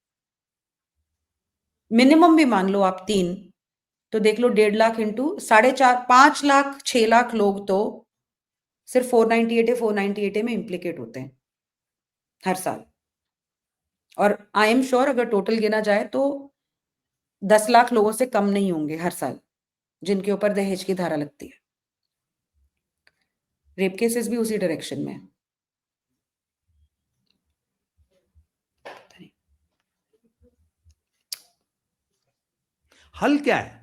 मिनिमम भी मान लो आप 3, तो देख लो 1.5 लाख इंटू 4.5, 5 लाख, 6 लाख लोग तो सिर्फ 498 498 में इम्प्लीकेट होते हैं हर साल। और आई एम श्योर अगर टोटल गिना जाए तो 10 लाख लोगों से कम नहीं होंगे हर साल जिनके ऊपर दहेज की धारा लगती है। रेप केसेस भी उसी डायरेक्शन में है। हल क्या है?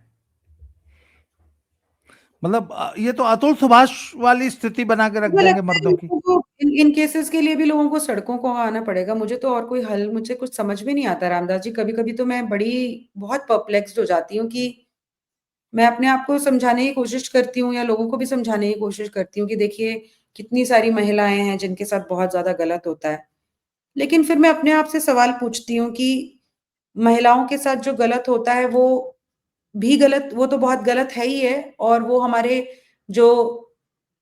मतलब ये तो अतुल सुभाष वाली स्थिति बना के रख मुझे देंगे लगता है मर्दों की। लोगों को इन केसेस के लिए भी लोगों को सड़कों को आना पड़ेगा। मुझे तो और कोई हल, मुझे कुछ समझ में नहीं आता रामदास जी। कभी कभी तो मैं बड़ी बहुत परप्लेक्स्ड हो जाती हूँ कि मैं अपने आप को समझाने की कोशिश करती हूँ या लोगों को भी समझाने की कोशिश करती हूँ कि देखिए कितनी सारी महिलाएं हैं जिनके साथ बहुत ज्यादा गलत होता है। लेकिन फिर मैं अपने आप से सवाल पूछती हूँ कि महिलाओं के साथ जो गलत होता है वो भी गलत, वो तो बहुत गलत है ही है, और वो हमारे जो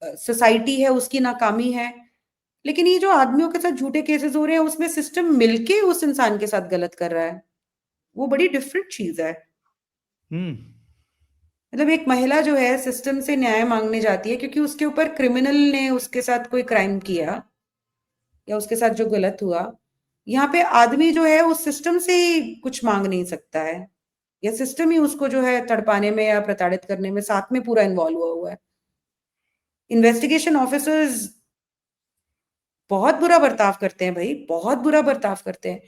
सोसाइटी है उसकी नाकामी है। लेकिन ये जो आदमियों के साथ झूठे केसेस हो रहे हैं उसमें सिस्टम मिलके उस इंसान के साथ गलत कर रहा है, वो बड़ी डिफरेंट चीज है। हम्म। मतलब एक महिला जो है सिस्टम से न्याय मांगने जाती है क्योंकि उसके ऊपर क्रिमिनल ने उसके साथ कोई क्राइम किया या उसके साथ जो गलत हुआ। यहाँ पे आदमी जो है उस सिस्टम से ही कुछ मांग नहीं सकता है, या सिस्टम ही उसको जो है तड़पाने में या प्रताड़ित करने में साथ में पूरा इन्वॉल्व हुआ हुआ है। इन्वेस्टिगेशन ऑफिसर्स बहुत बुरा बर्ताव करते हैं भाई, बहुत बुरा बर्ताव करते हैं।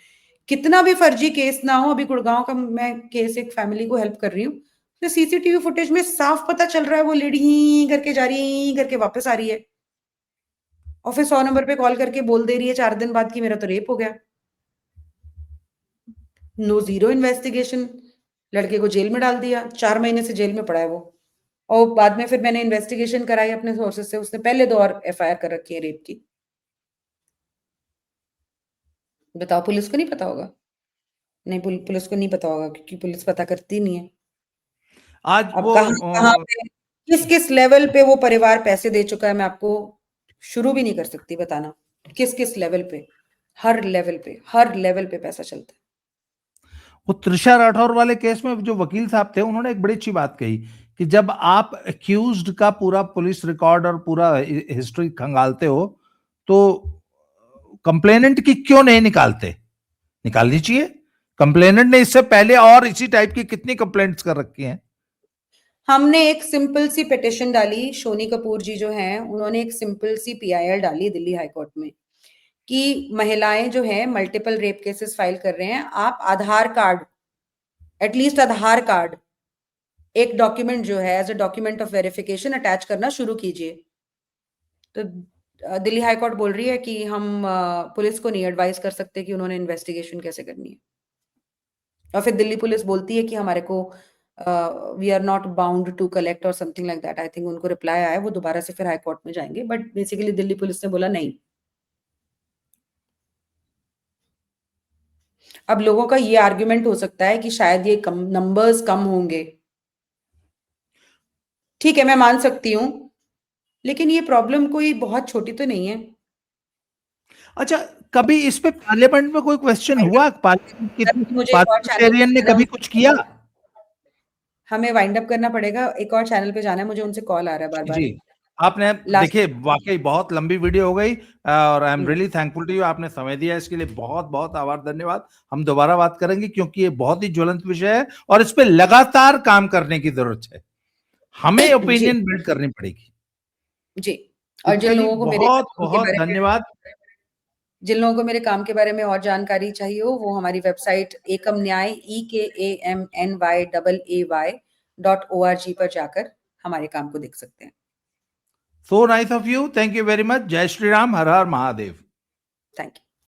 कितना भी फर्जी केस ना हो, अभी गुड़गांव का मैं केस, एक फैमिली को हेल्प कर रही हूँ, तो सीसीटीवी फुटेज में साफ पता चल रहा है वो लेडी ही करके जा रही है, करके वापस आ रही है, और फिर 100 नंबर पे कॉल करके बोल दे रही है 4 दिन बाद कि मेरा तो रेप हो गया। नो, जीरो इन्वेस्टिगेशन, लड़के को जेल में डाल दिया, 4 महीने से जेल में पड़ा है वो। और बाद में फिर मैंने इन्वेस्टिगेशन कराई अपने सोर्सेज से, उसने पहले 2 और एफआईआर कर रखी है रेप की। बताओ, पुलिस को नहीं पता होगा? नहीं, पुलिस को नहीं पता होगा क्योंकि पुलिस पता करती नहीं है। आज अब वो कहाँ कहाँ पे, किस किस लेवल पे वो परिवार पैसे दे चुका है, मैं आपको शुरू भी नहीं कर सकती बताना। किस किस लेवल पे, हर लेवल पे, हर लेवल पे पैसा चलता है। वो त्रिशा राठौर वाले केस में जो वकील साहब थे उन्होंने एक बड़ी अच्छी बात कही कि जब आप एक्यूज्ड का पूरा पुलिस रिकॉर्ड और पूरा हिस्ट्री खंगालते हो तो कंप्लेनेंट की क्यों नहीं निकालते? निकालनी चाहिए। कंप्लेनेंट ने इससे पहले और इसी टाइप की कितनी कंप्लेंट्स कर रखी हैं। हमने एक सिंपल सी पिटिशन डाली, शोनी कपूर जी जो हैं उन्होंने एक सिंपल सी पीआईएल डाली दिल्ली हाई कोर्ट में कि महिलाएं जो हैं मल्टीपल रेप केसेस फाइल कर रहे हैं, आप Aadhaar card, at least Aadhaar card एक डॉक्यूमेंट जो है as a document of verification attach करना शुरू कीजिए। तो दिल्ली हाई कोर्ट बोल रही है कि हम पुलिस को नहीं एडवाइस कर सकते कि उन्होंने इन्वेस्टिगेशन कैसे करनी है। और फिर दिल्ली पुलिस बोलती है कि हमारे को we are not bound to collect और something like that. I think उनको रिप्लाई आया, वो दोबारा से फिर हाई कोर्ट में जाएंगे, बट बेसिकली दिल्ली पुलिस ने बोला नहीं। अब लोगों का ये आर्ग्यूमेंट हो सकता है कि शायद ये कम नंबर्स कम होंगे, ठीक है, मैं मान सकती हूँ, लेकिन ये प्रॉब्लम कोई बहुत छोटी तो नहीं है। अच्छा, कभी इस पे पार्लियामेंट में कोई क्वेश्चन हुआ? मुझे एक और चैनल पार्लियामेंटेरियन ने कभी कुछ किया? हमें वाइंड अप करना पड़ेगा, एक और चैनल पे जाना है मुझे, उनसे कॉल आ रहा है बार बार। जी, आपने लास्ट देखिए वाकई बहुत लंबी वीडियो हो गई और I am really thankful to you, आपने समय दिया इसके लिए बहुत बहुत आभार, धन्यवाद। हम दोबारा बात करेंगे क्योंकि ये बहुत ही ज्वलंत विषय है और इस पे लगातार काम करने की जरूरत है, हमें जी ओपिनियन बिल्ड करनी पड़ेगी। जी। तो और चलिए, बहुत बहुत धन्यवाद। जिन लोगों को मेरे काम के बारे में और जानकारी चाहिए हो, वो हमारी वेबसाइट एकम न्याय EKAMNYAAY.org पर जाकर हमारे काम को देख सकते हैं। So nice of you, thank you very much. जय श्री राम, हर हर महादेव। Thank you.